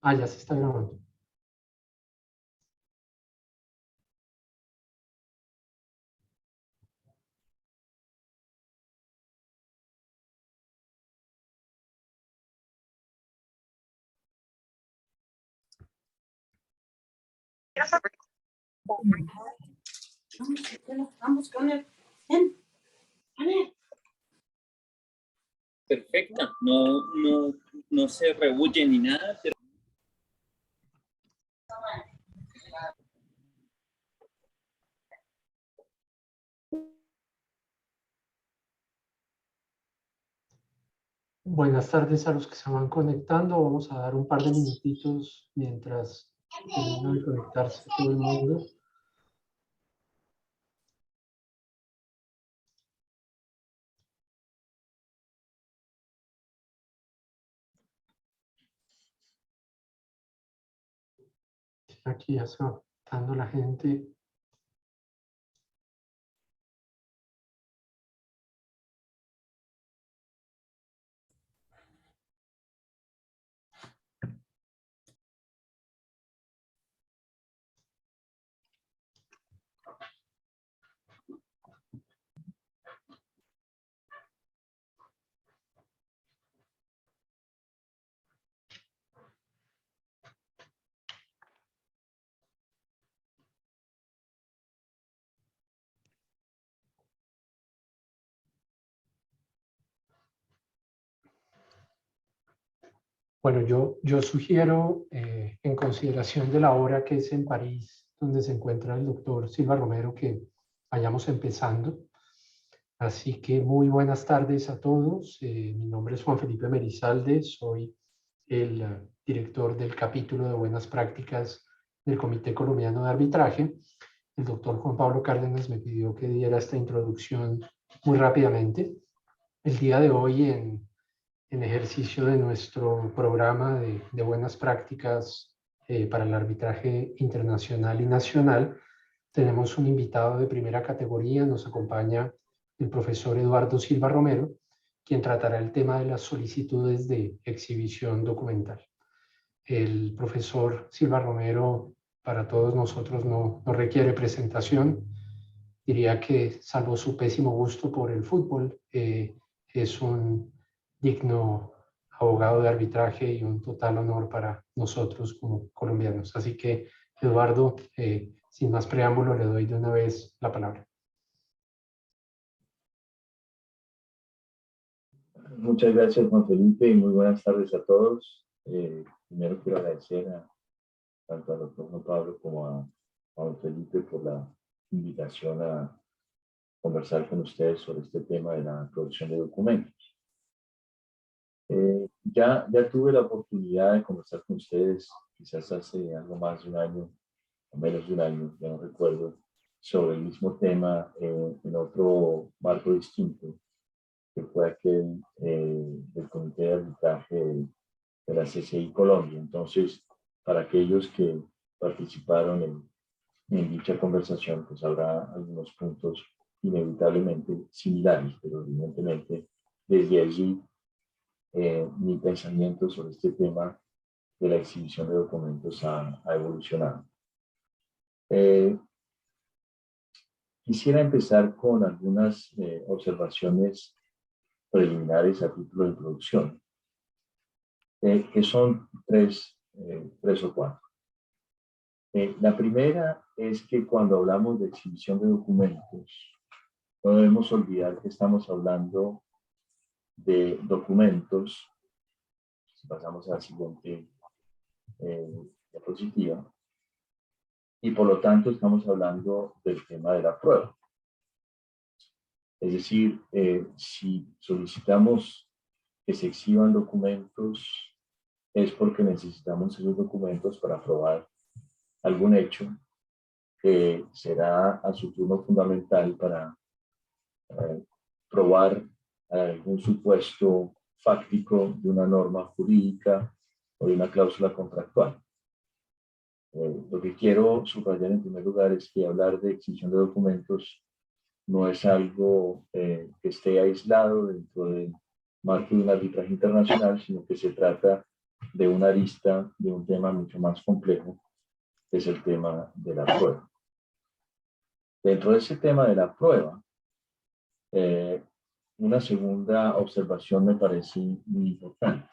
Ah, ya se está grabando. Perfecta, no se rebulle ni nada, pero Buenas tardes a los que se van conectando. Vamos a dar un par de minutitos mientras termina de conectarse todo el mundo. Aquí ya se va conectando la gente. Bueno, yo sugiero, en consideración de la hora que es en París, donde se encuentra el doctor Silva Romero, que vayamos empezando. Así que muy buenas tardes a todos. Mi nombre es Juan Felipe Merizalde, soy el director del capítulo de Buenas Prácticas del Comité Colombiano de Arbitraje. El doctor Juan Pablo Cárdenas me pidió que diera esta introducción muy rápidamente. El día de hoy, en ejercicio de nuestro programa de buenas prácticas para el arbitraje internacional y nacional, tenemos un invitado de primera categoría. Nos acompaña el profesor Eduardo Silva Romero, quien tratará el tema de las solicitudes de exhibición documental. El profesor Silva Romero, para todos nosotros, no requiere presentación. Diría que, salvo su pésimo gusto por el fútbol, es un digno abogado de arbitraje y un total honor para nosotros como colombianos. Así que, Eduardo, sin más preámbulo, le doy de una vez la palabra. Muchas gracias, Juan Felipe, y muy buenas tardes a todos. Primero quiero agradecer tanto al doctor Juan Pablo como a Juan Felipe por la invitación a conversar con ustedes sobre este tema de la producción de documentos. Ya tuve la oportunidad de conversar con ustedes, quizás hace algo más de un año, o menos de un año, ya no recuerdo, sobre el mismo tema en otro marco distinto, que fue aquel del Comité de Arbitraje de la CCI Colombia. Entonces, para aquellos que participaron en dicha conversación, pues habrá algunos puntos inevitablemente similares, pero evidentemente desde allí mi pensamiento sobre este tema de la exhibición de documentos ha evolucionado. Quisiera empezar con algunas observaciones preliminares a título de introducción, que son tres o cuatro. La primera es que cuando hablamos de exhibición de documentos, no debemos olvidar que estamos hablando de documentos. Si pasamos a la siguiente diapositiva, y por lo tanto estamos hablando del tema de la prueba. Es decir, si solicitamos que se exhiban documentos, es porque necesitamos esos documentos para probar algún hecho que será a su turno fundamental para probar algún supuesto fáctico de una norma jurídica o de una cláusula contractual. Lo que quiero subrayar en primer lugar es que hablar de exhibición de documentos no es algo que esté aislado dentro del marco de un arbitraje internacional, sino que se trata de una arista de un tema mucho más complejo, que es el tema de la prueba. Dentro de ese tema de la prueba, una segunda observación me parece muy importante,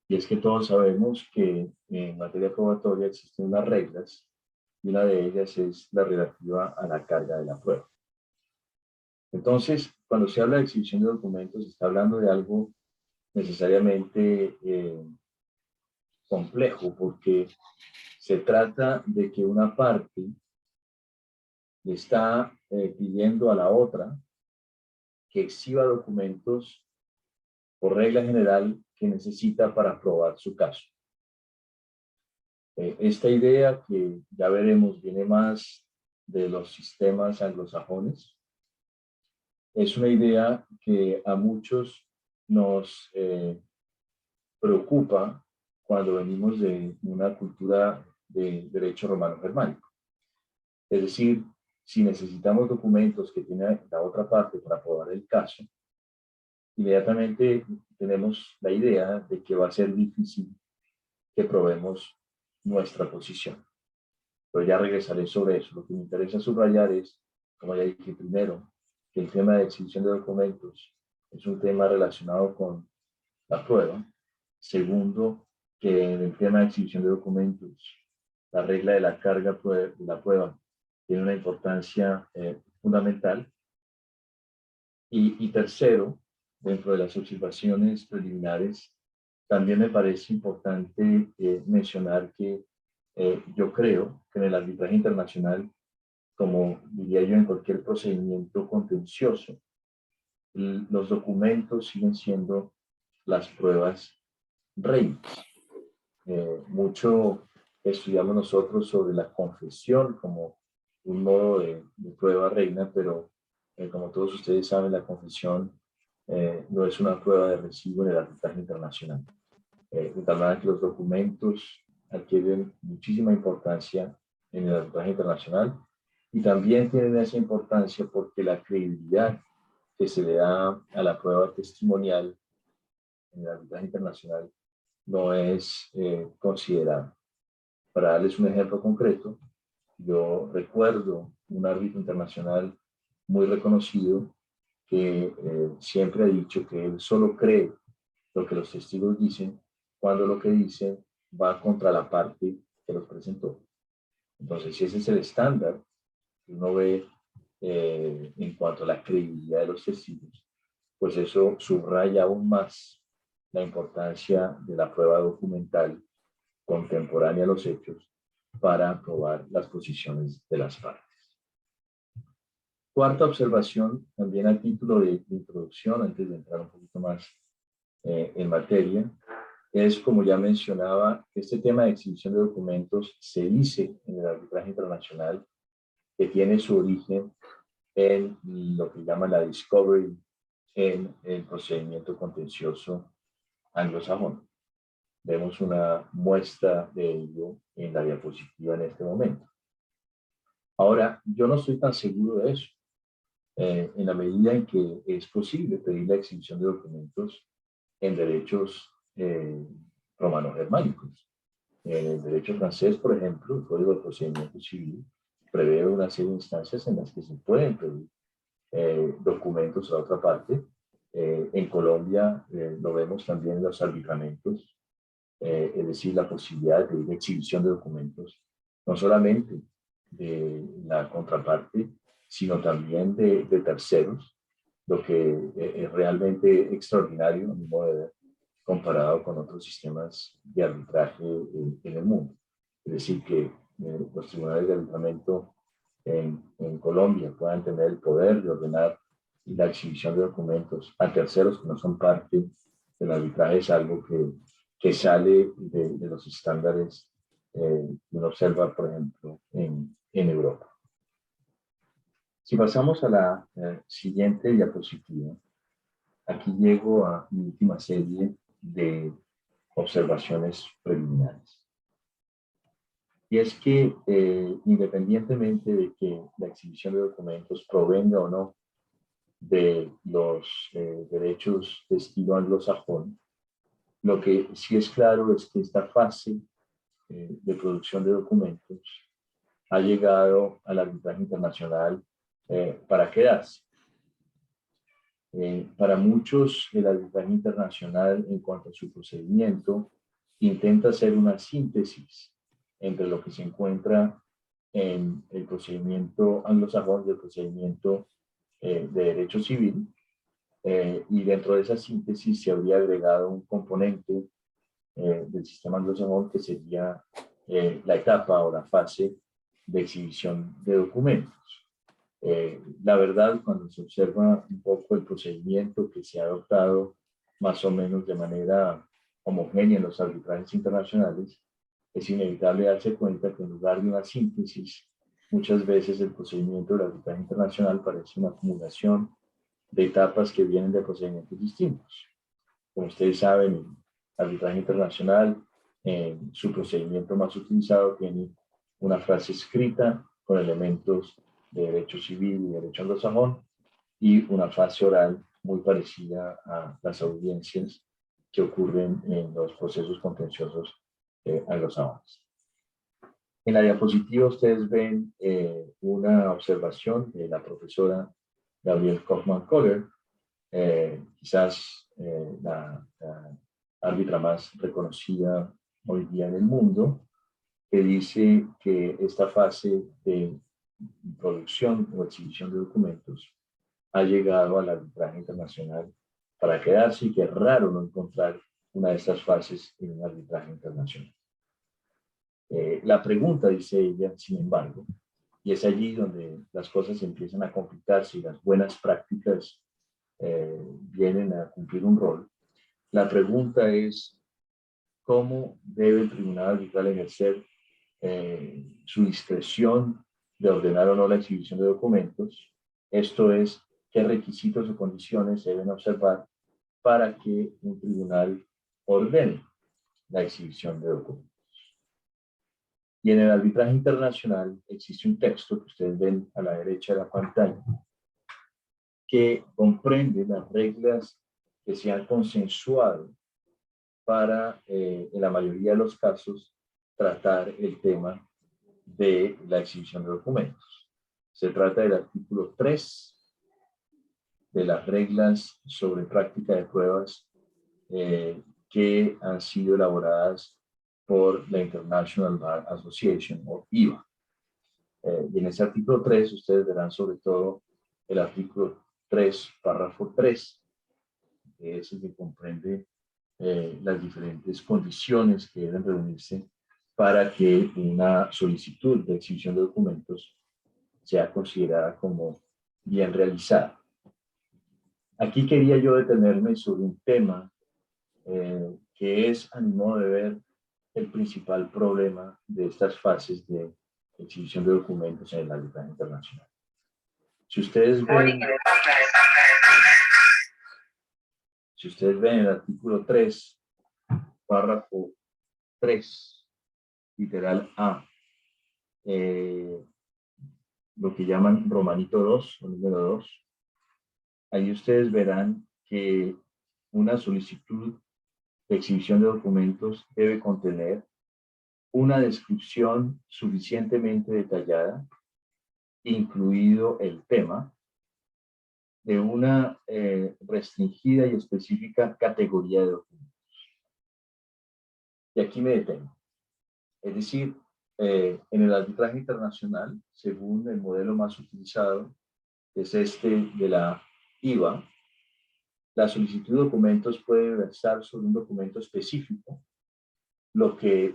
y es que todos sabemos que en materia probatoria existen unas reglas, y una de ellas es la relativa a la carga de la prueba. Entonces, cuando se habla de exhibición de documentos, se está hablando de algo necesariamente complejo, porque se trata de que una parte le está pidiendo a la otra que exhiba documentos por regla general que necesita para probar su caso. Esta idea, que ya veremos viene más de los sistemas anglosajones, es una idea que a muchos nos preocupa cuando venimos de una cultura de derecho romano germánico. Es decir, si necesitamos documentos que tiene la otra parte para probar el caso, inmediatamente tenemos la idea de que va a ser difícil que probemos nuestra posición. Pero ya regresaré sobre eso. Lo que me interesa subrayar es, como ya dije primero, que el tema de exhibición de documentos es un tema relacionado con la prueba. Segundo, que en el tema de exhibición de documentos, la regla de la carga de la prueba tiene una importancia fundamental. Y tercero, dentro de las observaciones preliminares, también me parece importante mencionar que yo creo que en el arbitraje internacional, como diría yo en cualquier procedimiento contencioso, los documentos siguen siendo las pruebas reinas. Mucho estudiamos nosotros sobre la confesión como un modo de prueba reina, pero como todos ustedes saben, la confesión no es una prueba de recibo en el arbitraje internacional. De tal manera que los documentos adquieren muchísima importancia en el arbitraje internacional, y también tienen esa importancia porque la credibilidad que se le da a la prueba testimonial en el arbitraje internacional no es considerada. Para darles un ejemplo concreto, yo recuerdo un árbitro internacional muy reconocido que siempre ha dicho que él solo cree lo que los testigos dicen cuando lo que dicen va contra la parte que los presentó. Entonces, si ese es el estándar que uno ve en cuanto a la credibilidad de los testigos, pues eso subraya aún más la importancia de la prueba documental contemporánea a los hechos para probar las posiciones de las partes. Cuarta observación, también a título de introducción, antes de entrar un poquito más en materia, es, como ya mencionaba, este tema de exhibición de documentos se dice en el arbitraje internacional que tiene su origen en lo que llaman la discovery en el procedimiento contencioso anglosajón. Vemos una muestra de ello en la diapositiva en este momento. Ahora, yo no estoy tan seguro de eso. En la medida en que es posible pedir la exhibición de documentos en derechos romano-germánicos. En el derecho francés, por ejemplo, el Código de Procedimiento Civil prevé una serie de instancias en las que se pueden pedir documentos a otra parte. En Colombia lo vemos también en los arbitramentos, es decir, la posibilidad de exhibición de documentos, no solamente de la contraparte, sino también de terceros, lo que es realmente extraordinario, a mi modo de ver, comparado con otros sistemas de arbitraje en el mundo. Es decir, que los tribunales de arbitramiento en Colombia puedan tener el poder de ordenar la exhibición de documentos a terceros que no son parte del arbitraje, es algo que sale de los estándares que uno observa, por ejemplo, en Europa. Si pasamos a la siguiente diapositiva, aquí llego a mi última serie de observaciones preliminares. Y es que independientemente de que la exhibición de documentos provenga o no de los derechos de estilo anglosajón, Lo que sí es claro es que esta fase de producción de documentos ha llegado al arbitraje internacional para quedarse. Para muchos, el arbitraje internacional, en cuanto a su procedimiento, intenta hacer una síntesis entre lo que se encuentra en el procedimiento anglosajón y el procedimiento de derecho civil, y dentro de esa síntesis se habría agregado un componente del sistema anglosajón que sería la etapa o la fase de exhibición de documentos. La verdad, cuando se observa un poco el procedimiento que se ha adoptado más o menos de manera homogénea en los arbitrajes internacionales, es inevitable darse cuenta que en lugar de una síntesis, muchas veces el procedimiento del arbitraje internacional parece una acumulación de etapas que vienen de procedimientos distintos. Como ustedes saben, el arbitraje internacional, su procedimiento más utilizado, tiene una frase escrita con elementos de derecho civil y derecho anglosajón, y una fase oral muy parecida a las audiencias que ocurren en los procesos contenciosos anglosajones. En la diapositiva ustedes ven una observación de la profesora Gabrielle Kaufman-Kohler, quizás la árbitra más reconocida hoy día en el mundo, que dice que esta fase de producción o exhibición de documentos ha llegado al arbitraje internacional para quedarse, y que es raro no encontrar una de estas fases en un arbitraje internacional. La pregunta, dice ella, sin embargo, y es allí donde las cosas empiezan a complicarse y las buenas prácticas vienen a cumplir un rol. La pregunta es, ¿cómo debe el tribunal arbitral ejercer su discreción de ordenar o no la exhibición de documentos? Esto es, ¿qué requisitos o condiciones se deben observar para que un tribunal ordene la exhibición de documentos? Y en el arbitraje internacional existe un texto que ustedes ven a la derecha de la pantalla, que comprende las reglas que se han consensuado para, en la mayoría de los casos, tratar el tema de la exhibición de documentos. Se trata del artículo 3 de las reglas sobre práctica de pruebas que han sido elaboradas por la International Bar Association, o IBA. Y en ese artículo 3 ustedes verán sobre todo el artículo 3, párrafo 3, que es el que comprende las diferentes condiciones que deben reunirse para que una solicitud de exhibición de documentos sea considerada como bien realizada. Aquí quería yo detenerme sobre un tema que es, a mi modo de ver, el principal problema de estas fases de exhibición de documentos en el arbitraje internacional. Si ustedes ven el artículo 3, párrafo 3, literal A, lo que llaman Romanito 2, o número 2, ahí ustedes verán que una solicitud de exhibición de documentos debe contener una descripción suficientemente detallada, incluido el tema, de una restringida y específica categoría de documentos. Y aquí me detengo. Es decir, en el arbitraje internacional, según el modelo más utilizado, que es este de la IVA, la solicitud de documentos puede versar sobre un documento específico. Lo que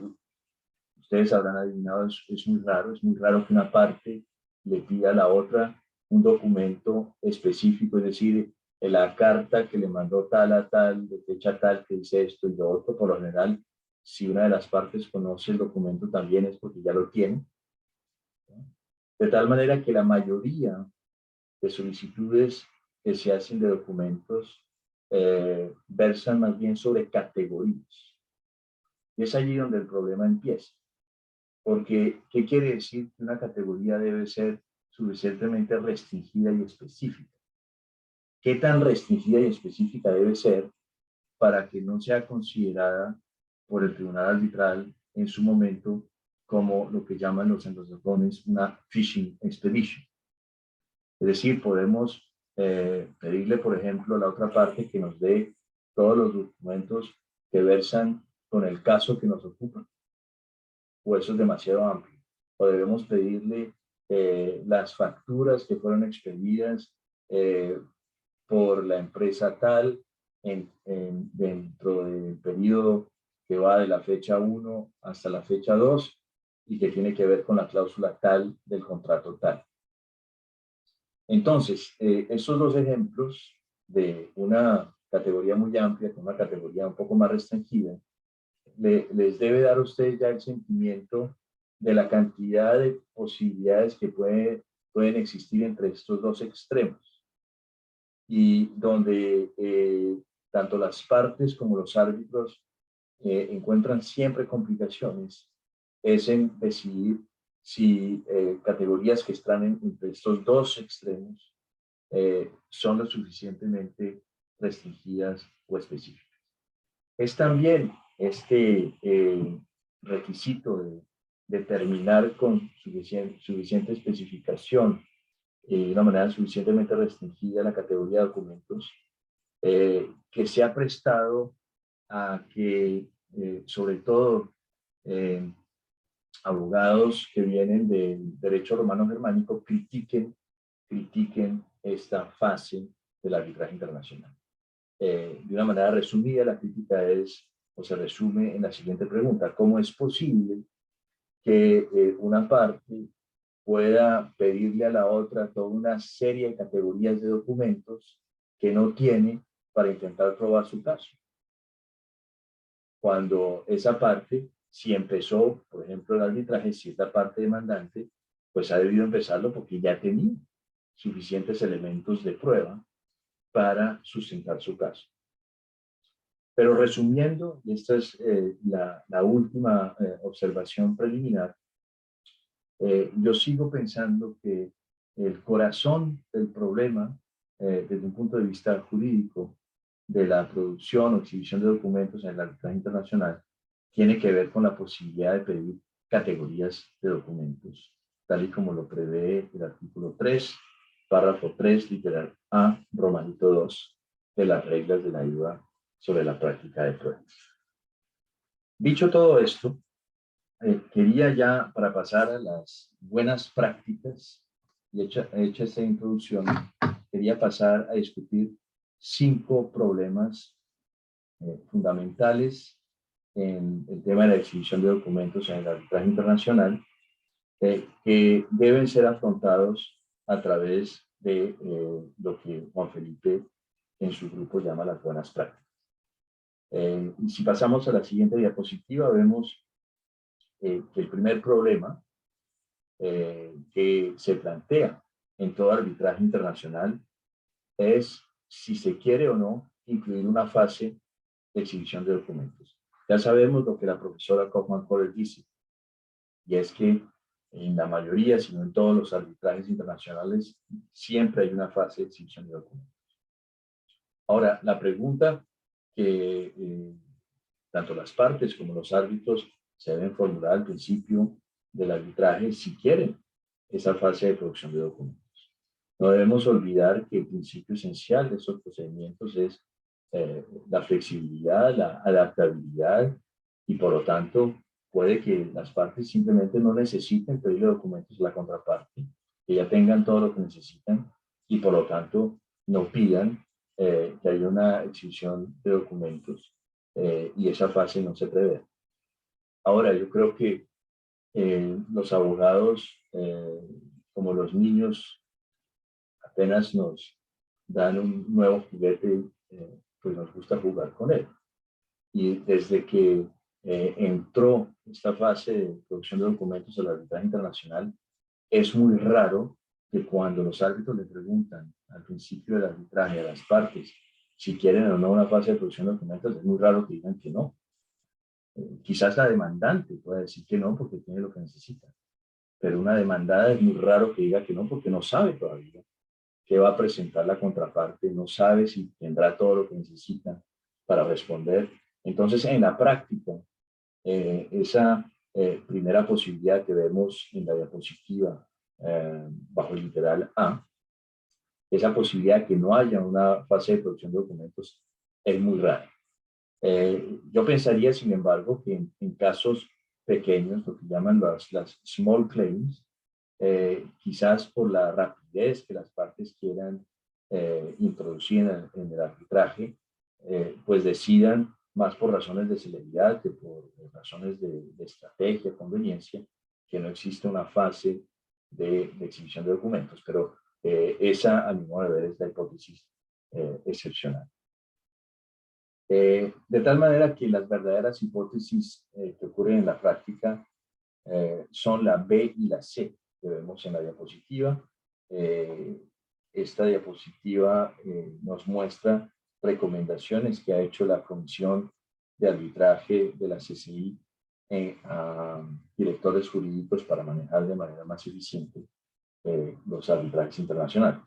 ustedes habrán adivinado es muy raro que una parte le pida a la otra un documento específico, es decir, la carta que le mandó tal a tal, de fecha tal, que dice esto y lo otro. Por lo general, si una de las partes conoce el documento también es porque ya lo tiene. De tal manera que la mayoría de solicitudes que se hacen de documentos versan más bien sobre categorías. Y es allí donde el problema empieza. Porque, ¿qué quiere decir? Que una categoría debe ser suficientemente restringida y específica. ¿Qué tan restringida y específica debe ser para que no sea considerada por el tribunal arbitral en su momento como lo que llaman los anglosajones una fishing expedition. Es decir, podemos pedirle, por ejemplo, a la otra parte que nos dé todos los documentos que versan con el caso que nos ocupa, o eso es demasiado amplio. O debemos pedirle las facturas que fueron expedidas por la empresa tal dentro del periodo que va de la fecha 1 hasta la fecha 2 y que tiene que ver con la cláusula tal del contrato tal. Entonces, esos dos ejemplos de una categoría muy amplia con una categoría un poco más restringida, les debe dar a ustedes ya el sentimiento de la cantidad de posibilidades que pueden existir entre estos dos extremos y donde tanto las partes como los árbitros encuentran siempre complicaciones es en decidir si categorías que están entre estos dos extremos son lo suficientemente restringidas o específicas. Es también este requisito de determinar con suficiente especificación y de una manera suficientemente restringida la categoría de documentos que se ha prestado a que, sobre todo, abogados que vienen del derecho romano germánico critiquen esta fase del arbitraje internacional. De una manera resumida, la crítica es, o se resume en la siguiente pregunta: ¿cómo es posible que una parte pueda pedirle a la otra toda una serie de categorías de documentos que no tiene para intentar probar su caso? Cuando esa parte, si empezó, por ejemplo, el arbitraje, si es la parte demandante, pues ha debido empezarlo porque ya tenía suficientes elementos de prueba para sustentar su caso. Pero resumiendo, y esta es la última observación preliminar, yo sigo pensando que el corazón del problema, desde un punto de vista jurídico, de la producción o exhibición de documentos en el arbitraje internacional, tiene que ver con la posibilidad de pedir categorías de documentos, tal y como lo prevé el artículo 3, párrafo 3, literal A, romanito 2, de las reglas de la IVA sobre la práctica de pruebas. Dicho todo esto, quería ya, para pasar a las buenas prácticas, y hecha esta introducción, quería pasar a discutir 5 problemas fundamentales en el tema de la exhibición de documentos en el arbitraje internacional que deben ser afrontados a través de lo que Juan Felipe en su grupo llama las buenas prácticas. Y si pasamos a la siguiente diapositiva, vemos que el primer problema que se plantea en todo arbitraje internacional es si se quiere o no incluir una fase de exhibición de documentos. Ya sabemos lo que la profesora Kaufman-Kohler dice, y es que en la mayoría, si no en todos los arbitrajes internacionales, siempre hay una fase de exhibición de documentos. Ahora, la pregunta que tanto las partes como los árbitros se deben formular al principio del arbitraje si quieren esa fase de producción de documentos. No debemos olvidar que el principio esencial de estos procedimientos es la flexibilidad, la adaptabilidad, y por lo tanto puede que las partes simplemente no necesiten pedirle documentos a la contraparte, que ya tengan todo lo que necesitan y por lo tanto no pidan que haya una exhibición de documentos y esa fase no se prevé. Ahora, yo creo que los abogados, como los niños, apenas nos dan un nuevo juguete, pues nos gusta jugar con él. Y desde que entró esta fase de producción de documentos al arbitraje internacional, es muy raro que cuando los árbitros le preguntan al principio del arbitraje a las partes si quieren o no una fase de producción de documentos, es muy raro que digan que no. Quizás la demandante pueda decir que no porque tiene lo que necesita, pero una demandada es muy raro que diga que no porque no sabe todavía qué va a presentar la contraparte, no sabe si tendrá todo lo que necesita, para responder. Entonces, en la práctica, esa primera posibilidad que vemos en la diapositiva bajo el literal A, esa posibilidad de que no haya una fase de producción de documentos es muy rara. Yo pensaría, sin embargo, que en casos pequeños, lo que llaman las small claims, quizás por la rapidez que las partes quieran introducir en el arbitraje, pues decidan más por razones de celeridad que por razones de estrategia, conveniencia, que no existe una fase de exhibición de documentos. Pero esa, a mi modo de ver, es la hipótesis excepcional. De tal manera que las verdaderas hipótesis que ocurren en la práctica son la B y la C que vemos en la diapositiva. Esta diapositiva nos muestra recomendaciones que ha hecho la Comisión de Arbitraje de la CCI a directores jurídicos para manejar de manera más eficiente los arbitrajes internacionales.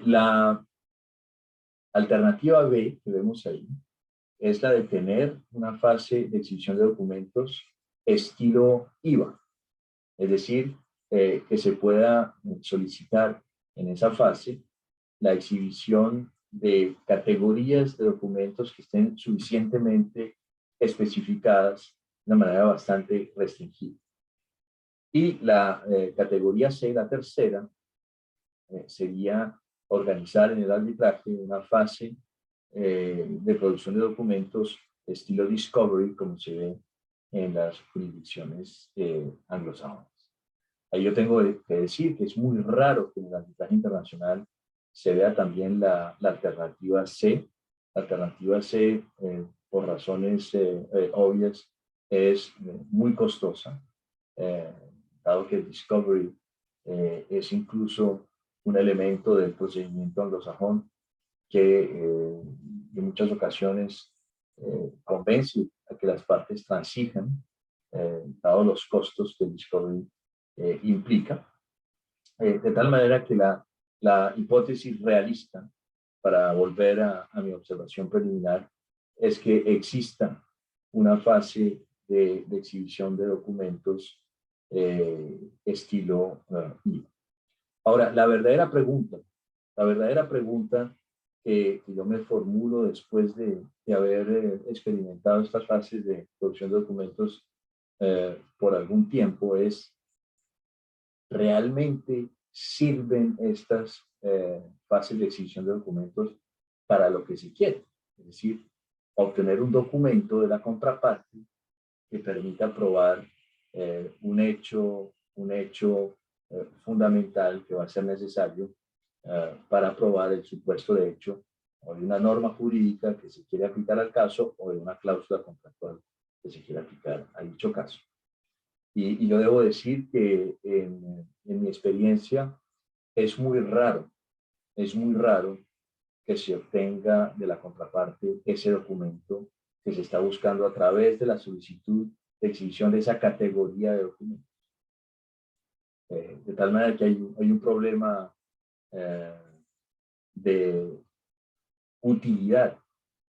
La alternativa B que vemos ahí es la de tener una fase de exhibición de documentos estilo IVA, es decir, que se pueda solicitar en esa fase la exhibición de categorías de documentos que estén suficientemente especificadas de una manera bastante restringida. Y la categoría C, la tercera, sería organizar en el arbitraje una fase de producción de documentos estilo discovery, como se ve en las jurisdicciones anglosajonas. Ahí yo tengo que decir que es muy raro que en el arbitraje internacional se vea también la alternativa C. La alternativa C, por razones obvias, es muy costosa, dado que el discovery es incluso un elemento del procedimiento anglosajón que en muchas ocasiones convence a que las partes transijan, dado los costos que el discovery implica, de tal manera que la hipótesis realista, para volver a mi observación preliminar, es que exista una fase de exhibición de documentos estilo IVA. Ahora, la verdadera pregunta que yo me formulo después de haber experimentado estas fases de producción de documentos por algún tiempo es, ¿realmente sirven estas fases de exhibición de documentos para lo que se quiere? Es decir, obtener un documento de la contraparte que permita probar un hecho fundamental que va a ser necesario para probar el supuesto de hecho o de una norma jurídica que se quiere aplicar al caso o de una cláusula contractual que se quiere aplicar a dicho caso. Y yo debo decir que en mi experiencia es muy raro que se obtenga de la contraparte ese documento que se está buscando a través de la solicitud de exhibición de esa categoría de documentos. De tal manera que hay un problema de utilidad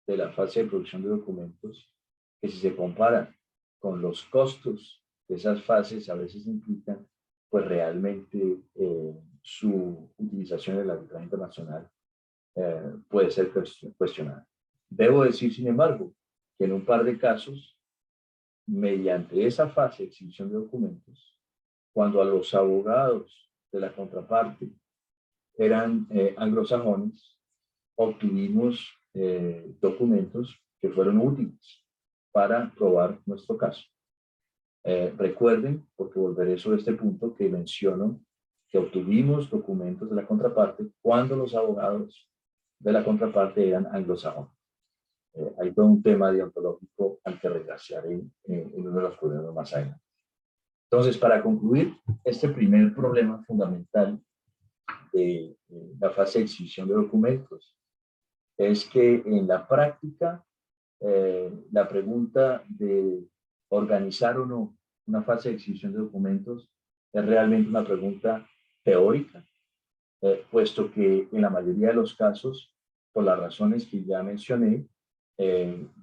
de la fase de producción de documentos que, si se compara con los costos que esas fases a veces implican, pues realmente su utilización en la arbitraje internacional puede ser cuestionada. Debo decir, sin embargo, que en un par de casos, mediante esa fase de exhibición de documentos, cuando a los abogados de la contraparte eran anglosajones, obtuvimos documentos que fueron útiles para probar nuestro caso. Recuerden, porque volveré sobre este punto, que menciono que obtuvimos documentos de la contraparte cuando los abogados de la contraparte eran anglosajones. Hay todo un tema deontológico al que regresaré en uno de los problemas más adelante. Entonces, para concluir, este primer problema fundamental de la fase de exhibición de documentos es que en la práctica la pregunta de organizar o no una fase de exhibición de documentos es realmente una pregunta teórica, puesto que en la mayoría de los casos por las razones que ya mencioné,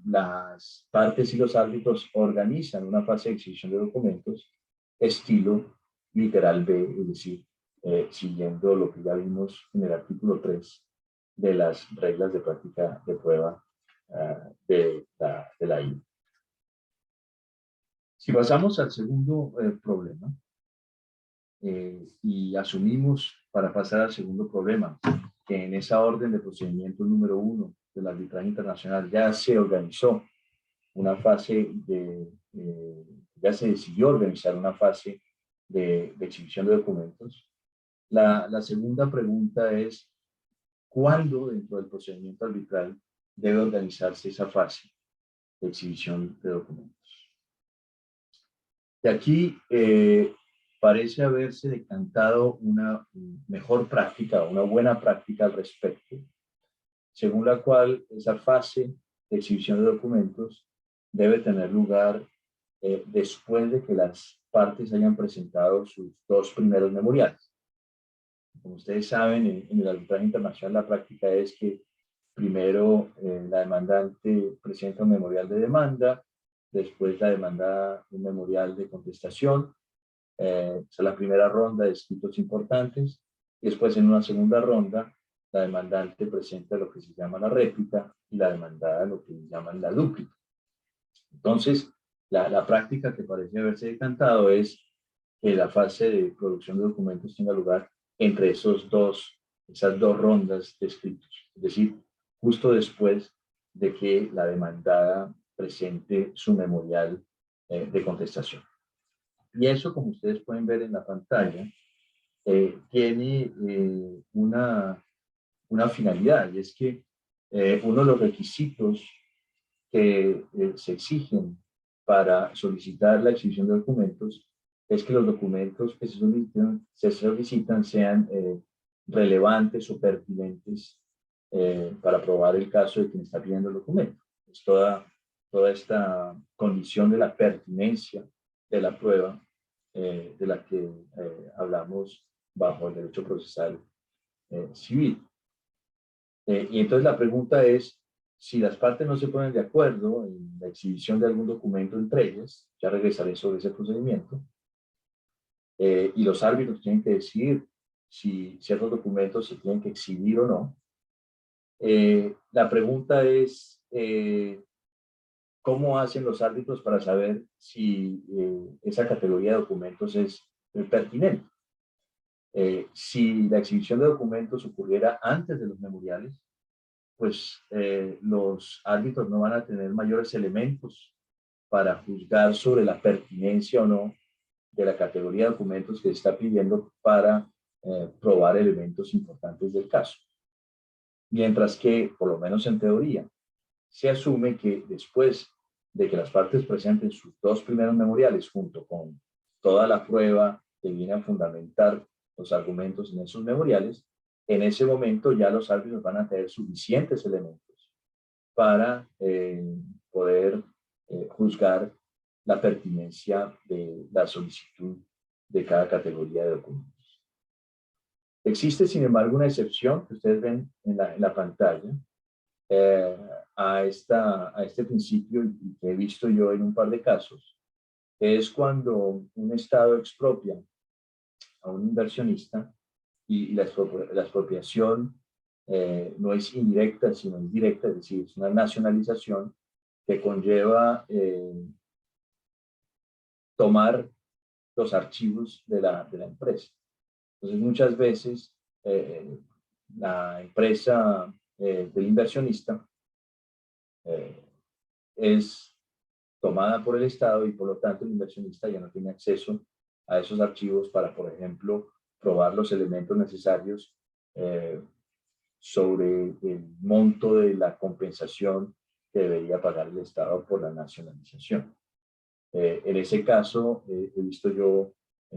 las partes y los árbitros organizan una fase de exhibición de documentos estilo literal B, es decir, siguiendo lo que ya vimos en el artículo 3 de las reglas de práctica de prueba de la IA. Si pasamos al segundo problema, y asumimos para pasar al segundo problema, que en esa orden de procedimiento número 1 del arbitraje internacional ya se organizó una fase ya se decidió organizar una fase de exhibición de documentos. La segunda pregunta es, ¿cuándo dentro del procedimiento arbitral debe organizarse esa fase de exhibición de documentos? De aquí parece haberse decantado una mejor práctica, una buena práctica al respecto, según la cual esa fase de exhibición de documentos debe tener lugar después de que las partes hayan presentado sus dos primeros memoriales. Como ustedes saben, en el arbitraje internacional la práctica es que primero la demandante presenta un memorial de demanda, después la demanda un memorial de contestación, esa es la primera ronda de escritos importantes, y después en una segunda ronda la demandante presenta lo que se llama la réplica y la demandada lo que llaman la dúplica. Entonces, la práctica que parece haberse decantado es que la fase de producción de documentos tenga lugar entre esas dos rondas de escritos, es decir, justo después de que la demandada presente su memorial de contestación. Y eso, como ustedes pueden ver en la pantalla, tiene una finalidad, y es que uno de los requisitos que se exigen para solicitar la exhibición de documentos es que los documentos que se solicitan sean relevantes o pertinentes para probar el caso de quien está pidiendo el documento. Es toda esta condición de la pertinencia de la prueba de la que hablamos bajo el derecho procesal civil. Y entonces la pregunta es, si las partes no se ponen de acuerdo en la exhibición de algún documento entre ellas, ya regresaré sobre ese procedimiento, y los árbitros tienen que decidir si ciertos documentos se tienen que exhibir o no, la pregunta es, ¿cómo hacen los árbitros para saber si esa categoría de documentos es pertinente? Si la exhibición de documentos ocurriera antes de los memoriales, pues los árbitros no van a tener mayores elementos para juzgar sobre la pertinencia o no de la categoría de documentos que se está pidiendo para probar elementos importantes del caso. Mientras que, por lo menos en teoría, se asume que después de que las partes presenten sus dos primeros memoriales junto con toda la prueba que viene a fundamentar los argumentos en esos memoriales, en ese momento ya los árbitros van a tener suficientes elementos para poder juzgar la pertinencia de la solicitud de cada categoría de documentos. Existe, sin embargo, una excepción que ustedes ven en la pantalla a este principio y que he visto yo en un par de casos, que es cuando un Estado expropia a un inversionista y la expropiación no es indirecta, sino indirecta, es decir, es una nacionalización que conlleva tomar los archivos de la empresa. Entonces, muchas veces la empresa del inversionista es tomada por el Estado y por lo tanto el inversionista ya no tiene acceso a esos archivos para, por ejemplo, probar los elementos necesarios sobre el monto de la compensación que debería pagar el Estado por la nacionalización. En ese caso, he visto yo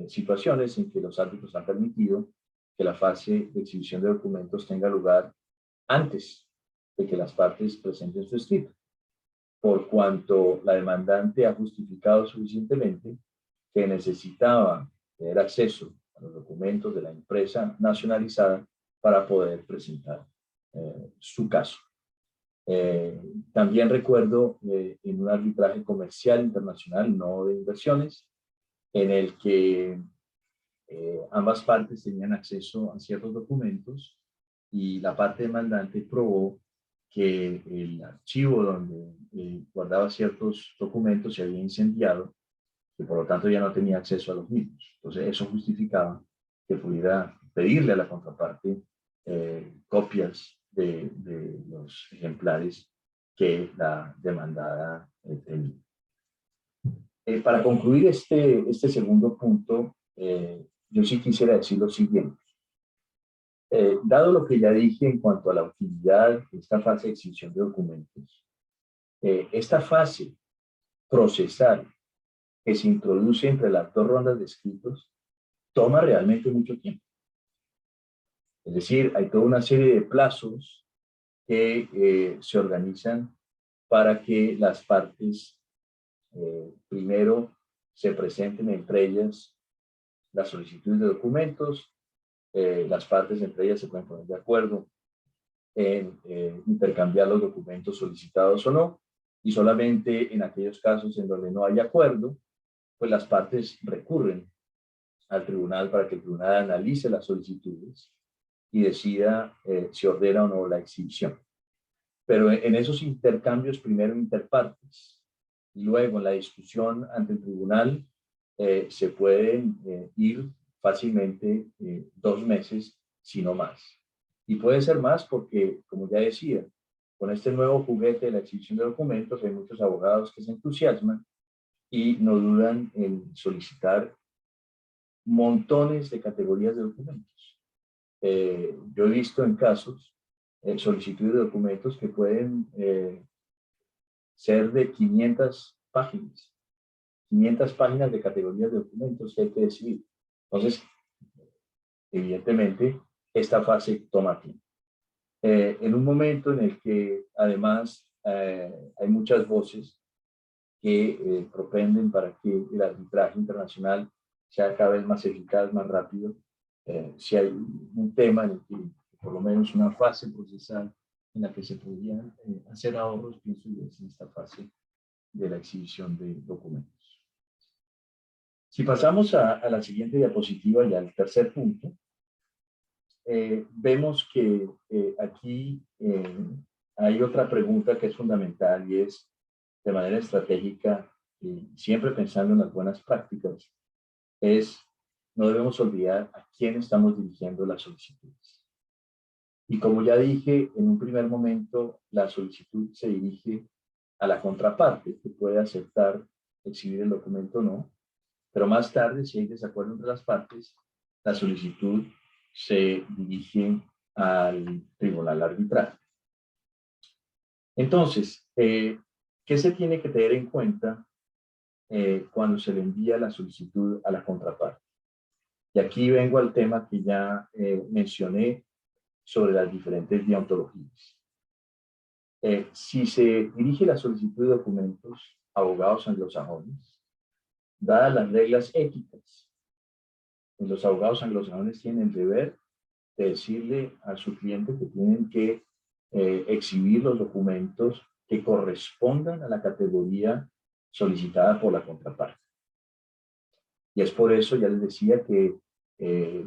situaciones en que los árbitros han permitido que la fase de exhibición de documentos tenga lugar antes de que las partes presenten su escrito, por cuanto la demandante ha justificado suficientemente que necesitaba tener acceso a los documentos de la empresa nacionalizada para poder presentar su caso. También recuerdo en un arbitraje comercial internacional, no de inversiones, en el que ambas partes tenían acceso a ciertos documentos y la parte demandante probó que el archivo donde guardaba ciertos documentos se había incendiado y por lo tanto ya no tenía acceso a los mismos. Entonces eso justificaba que pudiera pedirle a la contraparte copias de los ejemplares que la demandada tenía. Para concluir este segundo punto, yo sí quisiera decir lo siguiente. Dado lo que ya dije en cuanto a la utilidad de esta fase de exhibición de documentos, esta fase procesal que se introduce entre las dos rondas de escritos toma realmente mucho tiempo. Es decir, hay toda una serie de plazos que se organizan para que las partes primero se presenten entre ellas las solicitudes de documentos, las partes entre ellas se pueden poner de acuerdo en intercambiar los documentos solicitados o no, y solamente en aquellos casos en donde no hay acuerdo, pues las partes recurren al tribunal para que el tribunal analice las solicitudes y decida si ordena o no la exhibición. Pero en esos intercambios, primero interpartes, y luego en la discusión ante el tribunal, se pueden ir fácilmente 2 meses, si no más. Y puede ser más porque, como ya decía, con este nuevo juguete de la exhibición de documentos, hay muchos abogados que se entusiasman y no dudan en solicitar montones de categorías de documentos. Yo he visto en casos solicitudes de documentos que pueden ser de 500 páginas. 500 páginas de categorías de documentos que hay que decidir. Entonces, evidentemente, esta fase toma tiempo. En un momento en el que, además, hay muchas voces que propenden para que el arbitraje internacional sea cada vez más eficaz, más rápido, si hay un tema en el que, por lo menos una fase procesal en la que se podrían hacer ahorros, pienso yo, es en esta fase de la exhibición de documentos. Si pasamos a la siguiente diapositiva y al tercer punto, vemos que aquí hay otra pregunta que es fundamental y es, de manera estratégica, siempre pensando en las buenas prácticas, no debemos olvidar a quién estamos dirigiendo las solicitudes. Y como ya dije, en un primer momento, la solicitud se dirige a la contraparte, que puede aceptar exhibir el documento o no, pero más tarde, si hay desacuerdo entre las partes, la solicitud se dirige al tribunal arbitral. Entonces, ¿qué se tiene que tener en cuenta cuando se le envía la solicitud a la contraparte? Y aquí vengo al tema que ya mencioné sobre las diferentes deontologías. Si se dirige la solicitud de documentos a abogados anglosajones, dadas las reglas éticas, los abogados anglosajones tienen el deber de decirle a su cliente que tienen que exhibir los documentos que correspondan a la categoría solicitada por la contraparte. Y es por eso, ya les decía, que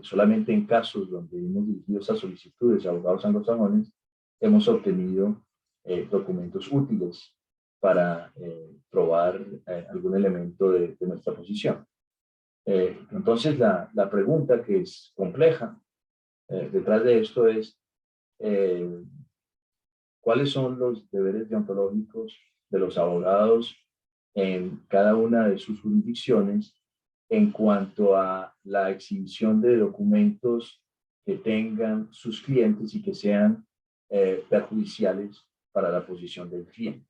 solamente en casos donde hemos dirigido esas solicitudes a abogados anglosajones, hemos obtenido documentos útiles para probar algún elemento de nuestra posición. Entonces, la pregunta que es compleja detrás de esto es ¿cuáles son los deberes deontológicos de los abogados en cada una de sus jurisdicciones en cuanto a la exhibición de documentos que tengan sus clientes y que sean perjudiciales para la posición del cliente?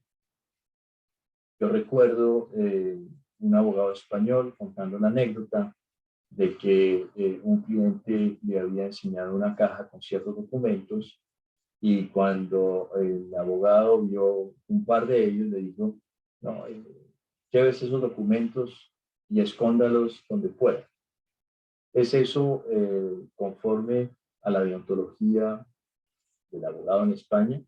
Yo recuerdo un abogado español contando una anécdota de que un cliente le había enseñado una caja con ciertos documentos y cuando el abogado vio un par de ellos le dijo, no, llévese esos documentos y escóndalos donde pueda. ¿Es eso conforme a la deontología del abogado en España,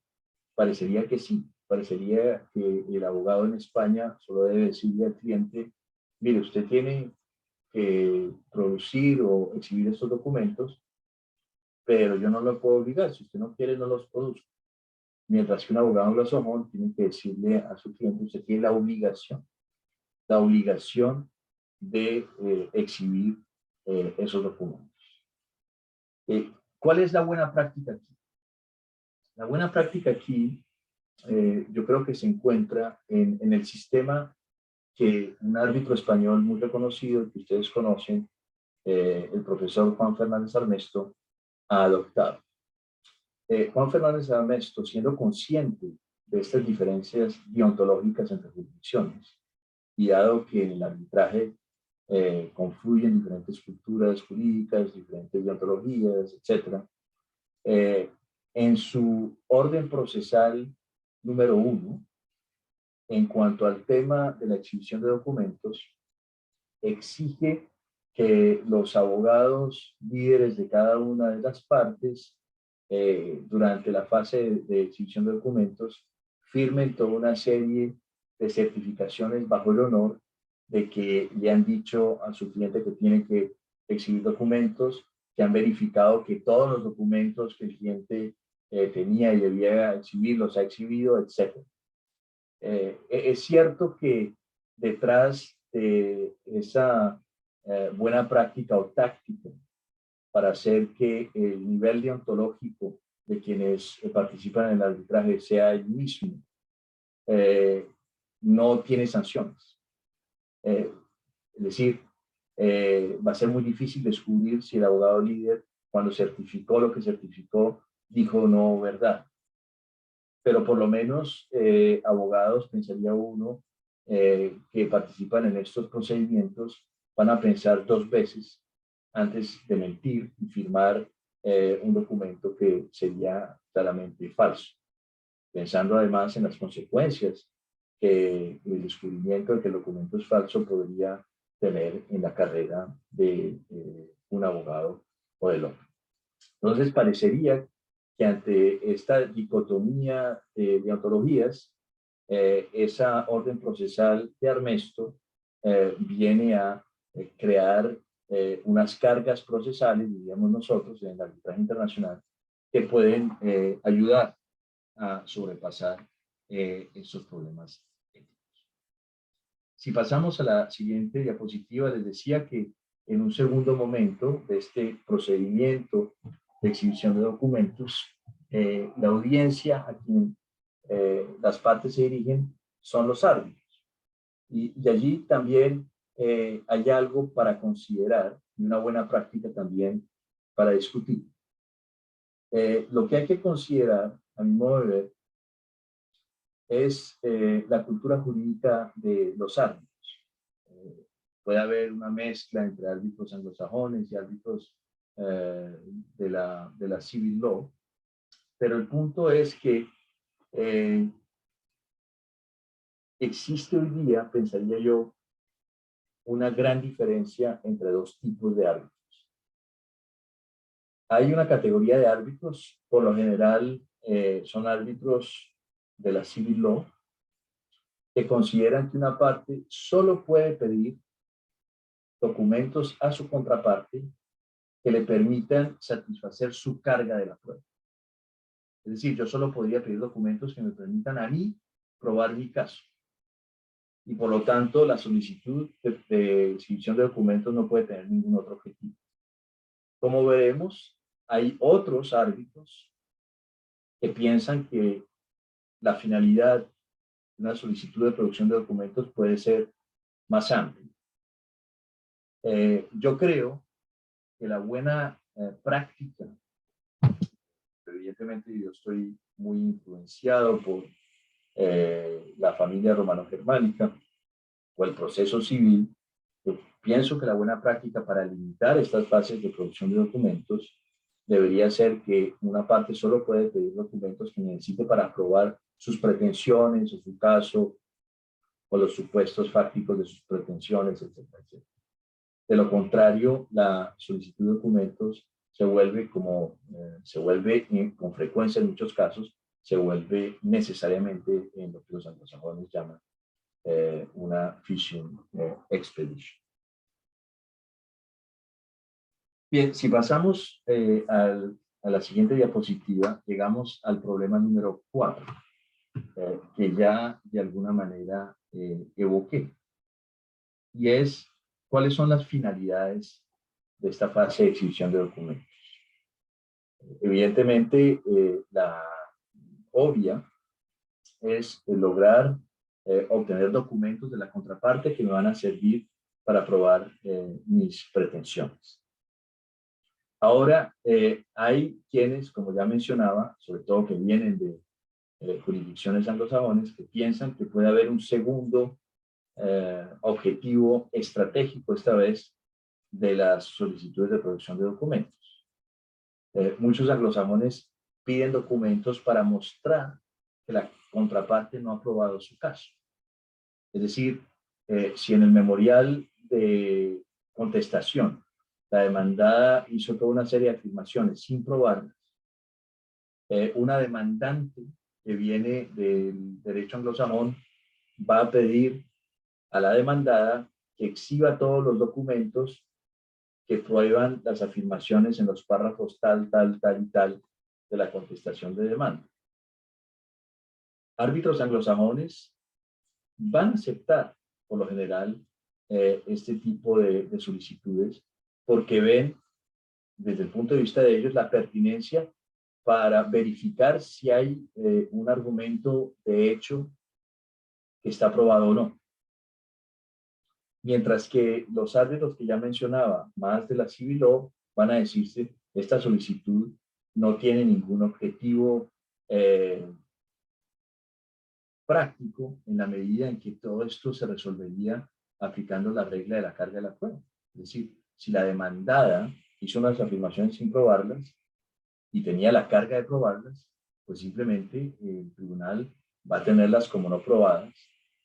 parecería que sí. Parecería que el abogado en España solo debe decirle al cliente, mire, usted tiene que producir o exhibir estos documentos, pero yo no lo puedo obligar. Si usted no quiere, no los produzco. Mientras que un abogado anglosajón tiene que decirle a su cliente, usted tiene la obligación de exhibir esos documentos. ¿Cuál es la buena práctica aquí? La buena práctica aquí yo creo que se encuentra en el sistema que un árbitro español muy reconocido, que ustedes conocen, el profesor Juan Fernández Armesto, ha adoptado. Juan Fernández Armesto, siendo consciente de estas diferencias deontológicas entre jurisdicciones, y dado que en el arbitraje confluyen diferentes culturas jurídicas, diferentes deontologías, etc., en su orden procesal número 1, en cuanto al tema de la exhibición de documentos, exige que los abogados líderes de cada una de las partes, durante la fase de exhibición de documentos, firmen toda una serie de certificaciones bajo el honor de que le han dicho a su cliente que tiene que exhibir documentos, que han verificado que todos los documentos que el cliente tenía y debía exhibir los ha exhibido, etc. Es cierto que detrás de esa buena práctica o táctica para hacer que el nivel deontológico de quienes participan en el arbitraje sea el mismo, no tiene sanciones. Es decir, va a ser muy difícil descubrir si el abogado líder, cuando certificó lo que certificó, dijo no verdad. Pero por lo menos abogados, pensaría uno, que participan en estos procedimientos, van a pensar 2 veces antes de mentir y firmar un documento que sería claramente falso, pensando además en las consecuencias que el descubrimiento de que el documento es falso podría tener en la carrera de un abogado o del otro. Entonces parecería que ante esta dicotomía de ontologías, esa orden procesal de Armesto viene a crear unas cargas procesales, diríamos nosotros, en el arbitraje internacional, que pueden ayudar a sobrepasar esos problemas éticos. Si pasamos a la siguiente diapositiva, les decía que en un segundo momento de este procedimiento de exhibición de documentos, la audiencia a quien las partes se dirigen son los árbitros. Y allí también hay algo para considerar y una buena práctica también para discutir. Lo que hay que considerar, a mi modo de ver, es la cultura jurídica de los árbitros. Puede haber una mezcla entre árbitros anglosajones y árbitros de la civil law, pero el punto es que existe hoy día, pensaría yo, una gran diferencia entre 2 tipos de árbitros. Hay una categoría de árbitros, por lo general son árbitros de la civil law, que consideran que una parte solo puede pedir documentos a su contraparte que le permitan satisfacer su carga de la prueba. Es decir, yo solo podría pedir documentos que me permitan a mí probar mi caso. Y por lo tanto, la solicitud de exhibición de documentos no puede tener ningún otro objetivo. Como veremos, hay otros árbitros que piensan que la finalidad de una solicitud de producción de documentos puede ser más amplia. Yo creo que la buena práctica, evidentemente yo estoy muy influenciado por la familia romano-germánica o el proceso civil, yo pienso que la buena práctica para limitar estas fases de producción de documentos debería ser que una parte solo puede pedir documentos que necesite para probar sus pretensiones o su caso o los supuestos fácticos de sus pretensiones, etcétera, etcétera. De lo contrario, la solicitud de documentos se vuelve con frecuencia en muchos casos, se vuelve necesariamente en lo que los anglosajones llaman una fishing expedition. Bien, si pasamos a la siguiente diapositiva, llegamos al problema número 4, que ya de alguna manera evoqué, y es cuáles son las finalidades de esta fase de exhibición de documentos. Evidentemente, la obvia es lograr obtener documentos de la contraparte que me van a servir para probar mis pretensiones. Ahora, hay quienes, como ya mencionaba, sobre todo que vienen de jurisdicciones anglosajones, que piensan que puede haber un segundo objetivo estratégico, esta vez, de las solicitudes de producción de documentos. Muchos anglosajones piden documentos para mostrar que la contraparte no ha aprobado su caso. Es decir, si en el memorial de contestación la demandada hizo toda una serie de afirmaciones sin probarlas, una demandante que viene del derecho anglosajón va a pedir a la demandada que exhiba todos los documentos que prueban las afirmaciones en los párrafos tal, tal, tal y tal de la contestación de demanda. Árbitros anglosajones van a aceptar, por lo general, este tipo de solicitudes porque ven, desde el punto de vista de ellos, la pertinencia para verificar si hay un argumento de hecho que está probado o no. Mientras que los árbitros que ya mencionaba, más de la civil law, van a decirse, esta solicitud no tiene ningún objetivo práctico en la medida en que todo esto se resolvería aplicando la regla de la carga de la prueba. Es decir, si la demandada hizo unas afirmaciones sin probarlas y tenía la carga de probarlas, pues simplemente el tribunal va a tenerlas como no probadas,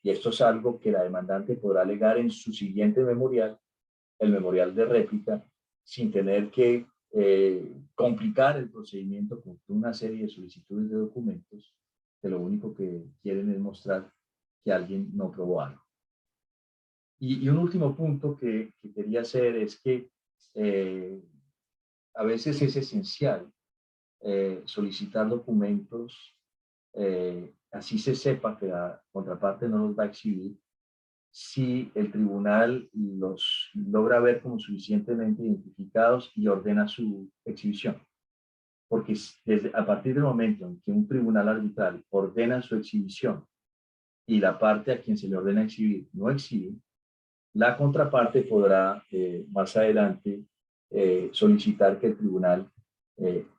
y esto es algo que la demandante podrá alegar en su siguiente memorial, el memorial de réplica, sin tener que complicar el procedimiento con una serie de solicitudes de documentos que lo único que quieren es mostrar que alguien no probó algo. Y un último punto que quería hacer es que a veces es esencial solicitar documentos, así se sepa que la contraparte no los va a exhibir, si el tribunal los logra ver como suficientemente identificados y ordena su exhibición. Porque a partir del momento en que un tribunal arbitral ordena su exhibición y la parte a quien se le ordena exhibir no exhibe, la contraparte podrá más adelante solicitar que el tribunal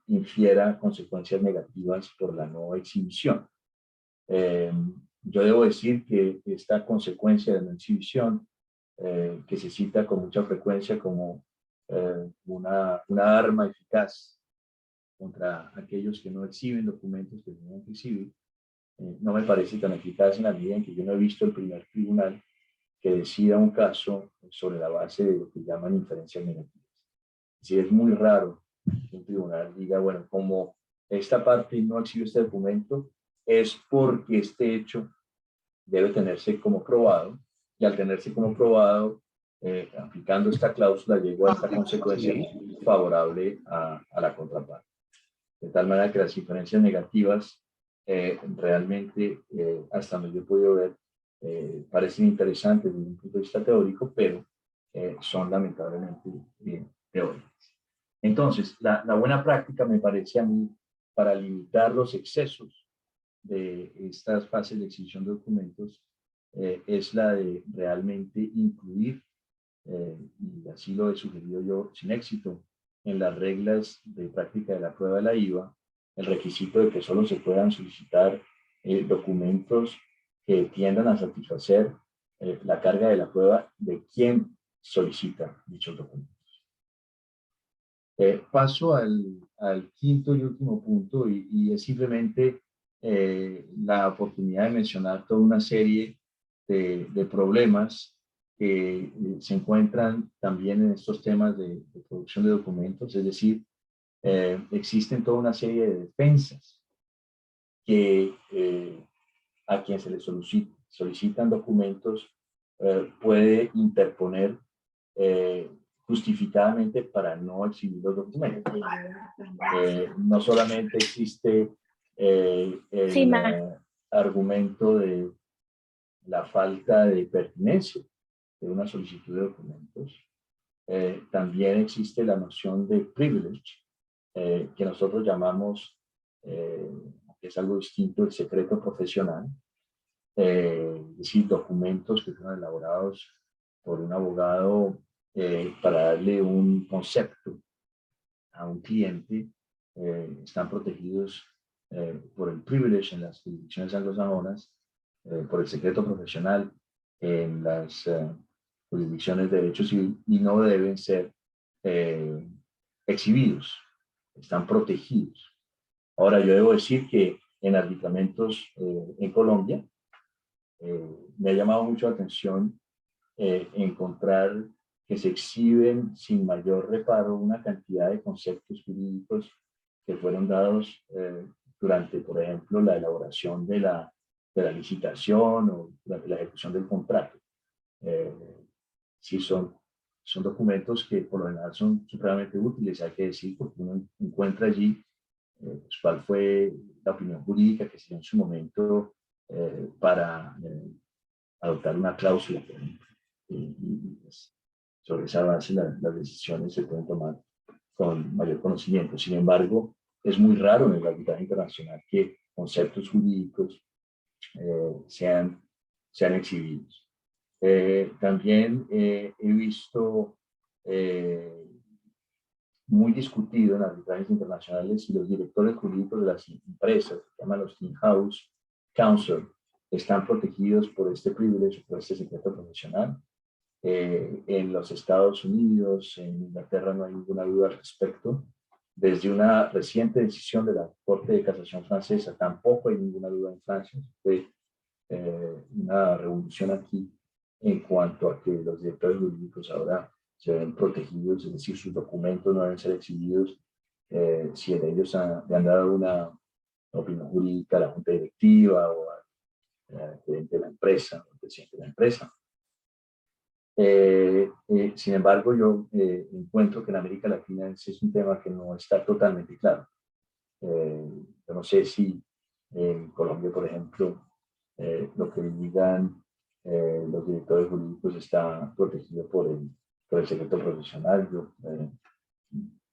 infiera consecuencias negativas por la no exhibición. Yo debo decir que esta consecuencia de no exhibición, que se cita con mucha frecuencia como una arma eficaz contra aquellos que no exhiben documentos que tienen que exhibir, no me parece tan eficaz en la medida en que yo no he visto el primer tribunal que decida un caso sobre la base de lo que llaman inferencias negativas. Si es muy raro que un tribunal diga, bueno, como esta parte no exhibe este documento, es porque este hecho debe tenerse como probado, y al tenerse como probado, aplicando esta cláusula, llegó a esta consecuencia favorable a la contraparte. De tal manera que las inferencias negativas realmente, hasta donde yo he podido ver, parecen interesantes desde un punto de vista teórico, pero son lamentablemente teóricas. Entonces, la buena práctica me parece a mí para limitar los excesos de estas fases de exhibición de documentos es la de realmente incluir, y así lo he sugerido yo sin éxito, en las reglas de práctica de la prueba de la IVA, el requisito de que solo se puedan solicitar documentos que tiendan a satisfacer la carga de la prueba de quien solicita dichos documentos. Paso al quinto y último punto, y es simplemente la oportunidad de mencionar toda una serie de problemas que se encuentran también en estos temas de producción de documentos, es decir, existen toda una serie de defensas que a quien se le solicitan documentos puede interponer justificadamente para no exhibir los documentos. No solamente existe el argumento de la falta de pertinencia de una solicitud de documentos, también existe la noción de privilege, que nosotros llamamos, que es algo distinto, el secreto profesional, es decir, documentos que fueron elaborados por un abogado para darle un concepto a un cliente, están protegidos por el privilege en las jurisdicciones anglosajonas, por el secreto profesional en las jurisdicciones de derecho civil, y no deben ser exhibidos, están protegidos. Ahora, yo debo decir que en arbitramentos en Colombia me ha llamado mucho la atención encontrar que se exhiben sin mayor reparo una cantidad de conceptos jurídicos que fueron dados durante, por ejemplo, la elaboración de la licitación o durante la ejecución del contrato. Sí, son documentos que por lo general son supremamente útiles, hay que decir, porque uno encuentra allí pues, cuál fue la opinión jurídica que se dio en su momento para adoptar una cláusula, por ejemplo. Y pues, sobre esa base las decisiones se pueden tomar con mayor conocimiento. Sin embargo, es muy raro en el arbitraje internacional que conceptos jurídicos sean exhibidos. También he visto muy discutido en arbitrajes internacionales si los directores jurídicos de las empresas, que se llaman los in-house counsel, están protegidos por este privilegio, por este secreto profesional. En los Estados Unidos, en Inglaterra, no hay ninguna duda al respecto. Desde una reciente decisión de la Corte de Casación francesa, tampoco hay ninguna duda en Francia. Fue una revolución aquí en cuanto a que los directores jurídicos ahora se ven protegidos, es decir, sus documentos no deben ser exhibidos si en ellos le han dado una opinión jurídica a la junta directiva o al gerente de la empresa o al presidente de la empresa. Sin embargo, yo encuentro que en América Latina ese es un tema que no está totalmente claro. Yo no sé si en Colombia, por ejemplo, lo que digan los directores jurídicos está protegido por el secreto profesional. Yo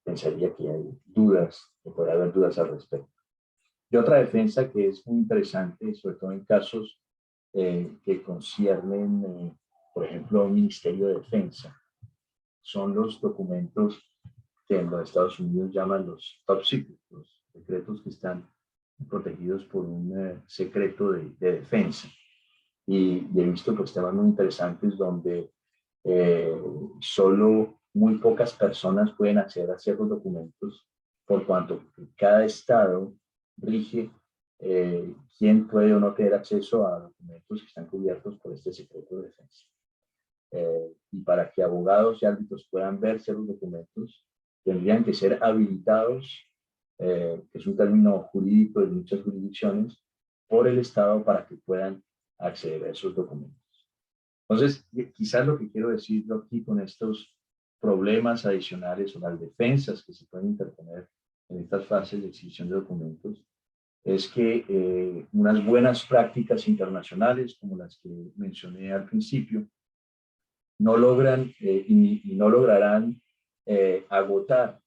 pensaría que hay dudas, que puede haber dudas al respecto. Y otra defensa que es muy interesante, sobre todo en casos que conciernen, por ejemplo, un Ministerio de Defensa, son los documentos que en los Estados Unidos llaman los top secret, los secretos que están protegidos por un secreto de defensa. Y he visto pues, temas muy interesantes donde solo muy pocas personas pueden acceder a ciertos documentos, por cuanto cada estado rige quién puede o no tener acceso a documentos que están cubiertos por este secreto de defensa. Y para que abogados y árbitros puedan ver ciertos documentos, tendrían que ser habilitados, que es un término jurídico de muchas jurisdicciones, por el Estado para que puedan acceder a esos documentos. Entonces, quizás lo que quiero decirlo aquí con estos problemas adicionales o las defensas que se pueden interponer en estas fases de exhibición de documentos es que unas buenas prácticas internacionales, como las que mencioné al principio, no logran y no lograrán agotar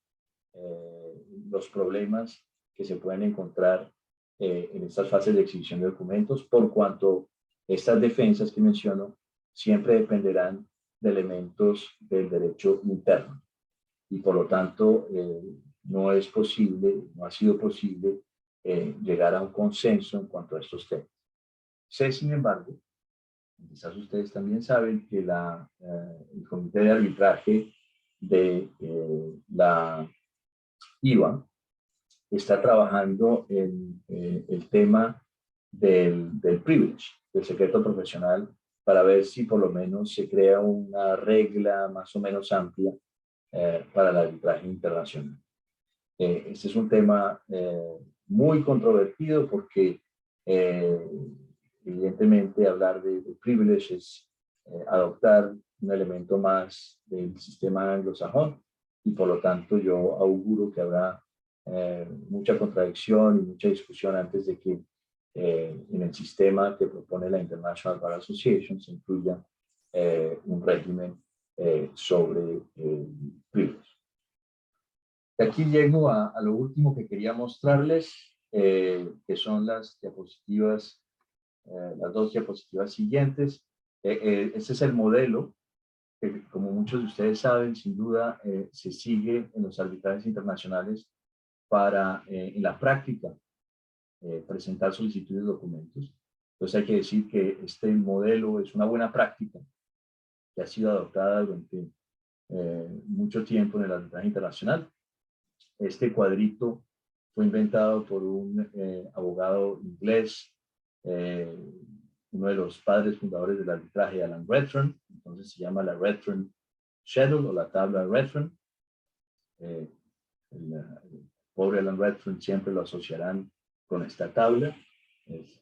los problemas que se pueden encontrar en estas fases de exhibición de documentos, por cuanto estas defensas que menciono siempre dependerán de elementos del derecho interno. Y por lo tanto, no es posible, no ha sido posible llegar a un consenso en cuanto a estos temas. Sé, sin embargo, quizás ustedes también saben que el Comité de Arbitraje de la IVA está trabajando en el tema del privilege, del secreto profesional, para ver si por lo menos se crea una regla más o menos amplia para el arbitraje internacional. Este es un tema muy controvertido porque evidentemente hablar de privilege es adoptar un elemento más del sistema anglosajón y por lo tanto yo auguro que habrá mucha contradicción y mucha discusión antes de que en el sistema que propone la International Bar Association se incluya un régimen sobre privilege. Aquí llego a lo último que quería mostrarles, que son las diapositivas, las dos diapositivas siguientes. Este es el modelo que, como muchos de ustedes saben, sin duda se sigue en los arbitrajes internacionales para, en la práctica, presentar solicitudes de documentos. Entonces hay que decir que este modelo es una buena práctica que ha sido adoptada durante mucho tiempo en el arbitraje internacional. Este cuadrito fue inventado por un abogado inglés, uno de los padres fundadores del arbitraje, Alan Redfern. Entonces se llama la Redfern Schedule o la tabla Redfern. El pobre Alan Redfern siempre lo asociarán con esta tabla. Ese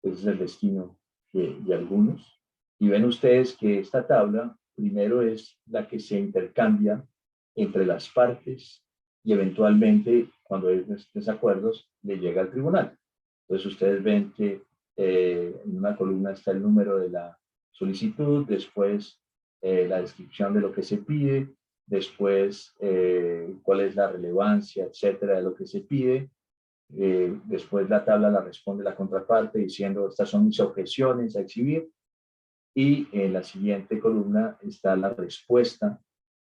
es el destino de algunos. Y ven ustedes que esta tabla primero es la que se intercambia entre las partes y eventualmente, cuando hay desacuerdos, le llega al tribunal. Entonces ustedes ven que en una columna está el número de la solicitud, después la descripción de lo que se pide, después cuál es la relevancia, etcétera, de lo que se pide. Después la tabla la responde la contraparte diciendo estas son mis objeciones a exhibir, y en la siguiente columna está la respuesta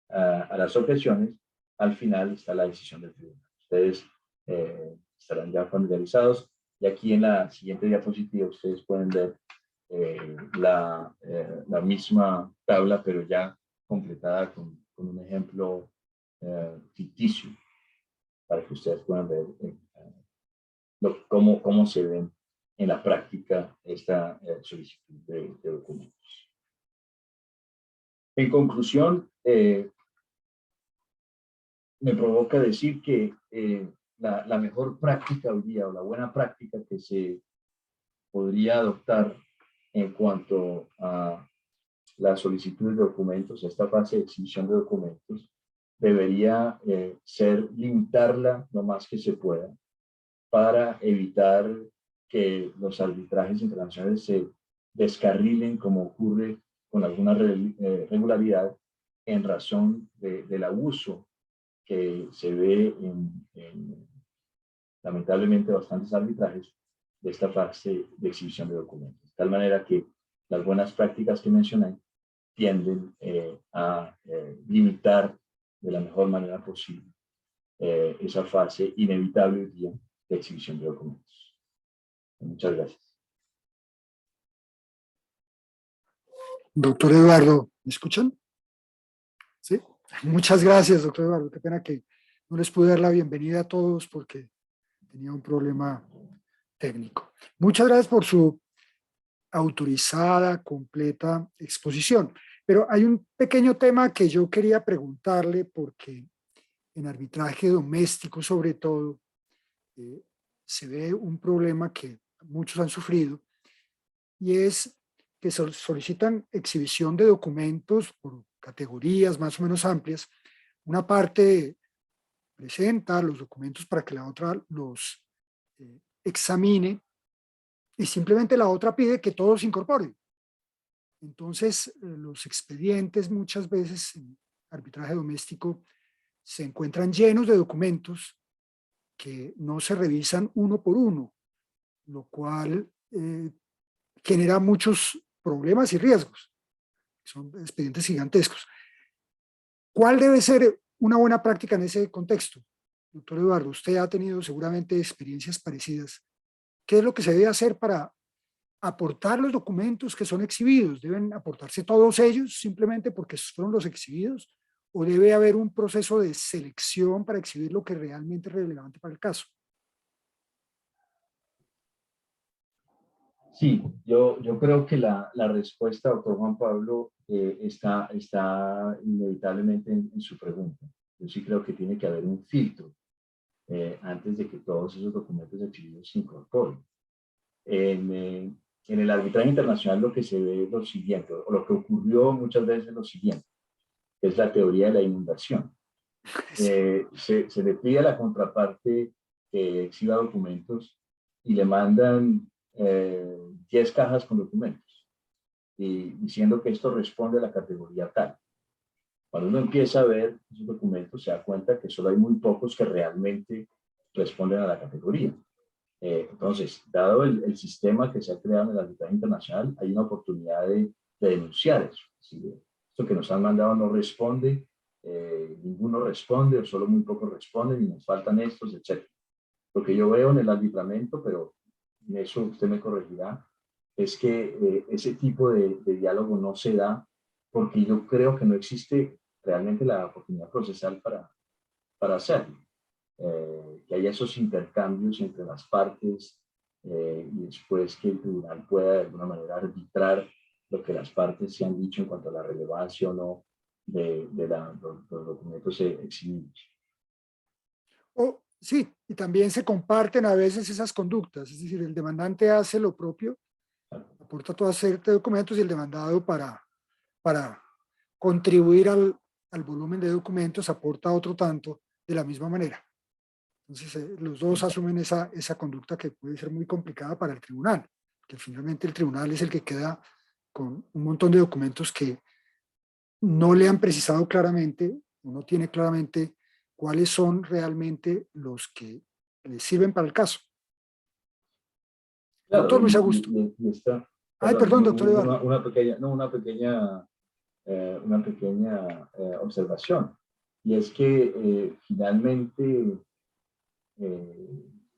a las objeciones. Al final está la decisión del tribunal. Ustedes estarán ya familiarizados, y aquí en la siguiente diapositiva ustedes pueden ver la misma tabla, pero ya completada con un ejemplo ficticio, para que ustedes puedan ver cómo se ven en la práctica esta solicitud de documentos. En conclusión, me provoca decir que la mejor práctica hoy día, o la buena práctica que se podría adoptar en cuanto a la solicitud de documentos, esta fase de exhibición de documentos, debería ser limitarla lo más que se pueda para evitar que los arbitrajes internacionales se descarrilen, como ocurre con alguna regularidad, en razón del abuso que se ve en lamentablemente bastantes arbitrajes de esta fase de exhibición de documentos. De tal manera que las buenas prácticas que mencioné tienden a limitar de la mejor manera posible esa fase inevitable hoy día de exhibición de documentos. Muchas gracias. Doctor Eduardo, ¿me escuchan? Sí. Muchas gracias, doctor Eduardo. Qué pena que no les pude dar la bienvenida a todos porque tenía un problema técnico. Muchas gracias por su autorizada, completa exposición. Pero hay un pequeño tema que yo quería preguntarle, porque en arbitraje doméstico, sobre todo, se ve un problema que muchos han sufrido, y es que solicitan exhibición de documentos por categorías más o menos amplias. Una parte presenta los documentos para que la otra los examine, y simplemente la otra pide que todos se incorporen. Entonces, los expedientes muchas veces en arbitraje doméstico se encuentran llenos de documentos que no se revisan uno por uno, lo cual genera muchos problemas y riesgos. Son expedientes gigantescos. ¿Cuál debe ser una buena práctica en ese contexto? Doctor Eduardo, usted ha tenido seguramente experiencias parecidas. ¿Qué es lo que se debe hacer para aportar los documentos que son exhibidos? ¿Deben aportarse todos ellos simplemente porque fueron los exhibidos? ¿O debe haber un proceso de selección para exhibir lo que realmente es relevante para el caso? Sí, yo creo que la respuesta, doctor Juan Pablo, está inevitablemente en su pregunta. Yo sí creo que tiene que haber un filtro antes de que todos esos documentos exhibidos se incorporen. En el arbitraje internacional lo que se ve es lo siguiente, o lo que ocurrió muchas veces es lo siguiente, que es la teoría de la inundación. Se le pide a la contraparte que exhiba documentos y le mandan 10 cajas con documentos, y diciendo que esto responde a la categoría tal. Cuando uno empieza a ver esos documentos, se da cuenta que solo hay muy pocos que realmente responden a la categoría. Entonces, dado el sistema que se ha creado en el arbitraje internacional, hay una oportunidad de denunciar eso. ¿Sí? Esto que nos han mandado no responde, ninguno responde, o solo muy pocos responden, y nos faltan estos, etc. Lo que yo veo en el arbitramiento, pero en eso usted me corregirá, es que ese tipo de diálogo no se da porque yo creo que no existe realmente la oportunidad procesal para hacerlo. Que haya esos intercambios entre las partes y después que el tribunal pueda de alguna manera arbitrar lo que las partes se han dicho en cuanto a la relevancia o no de los documentos exhibidos. Sí, y también se comparten a veces esas conductas, es decir, el demandante hace lo propio, aporta toda serie de documentos, y el demandado para contribuir al volumen de documentos aporta otro tanto de la misma manera. Entonces, los dos asumen esa conducta que puede ser muy complicada para el tribunal, que finalmente el tribunal es el que queda con un montón de documentos que no le han precisado claramente, no tiene claramente cuáles son realmente los que le sirven para el caso. Claro, Doctor Luis Augusto. Perdón, doctor Eduardo. Una pequeña observación, y es que finalmente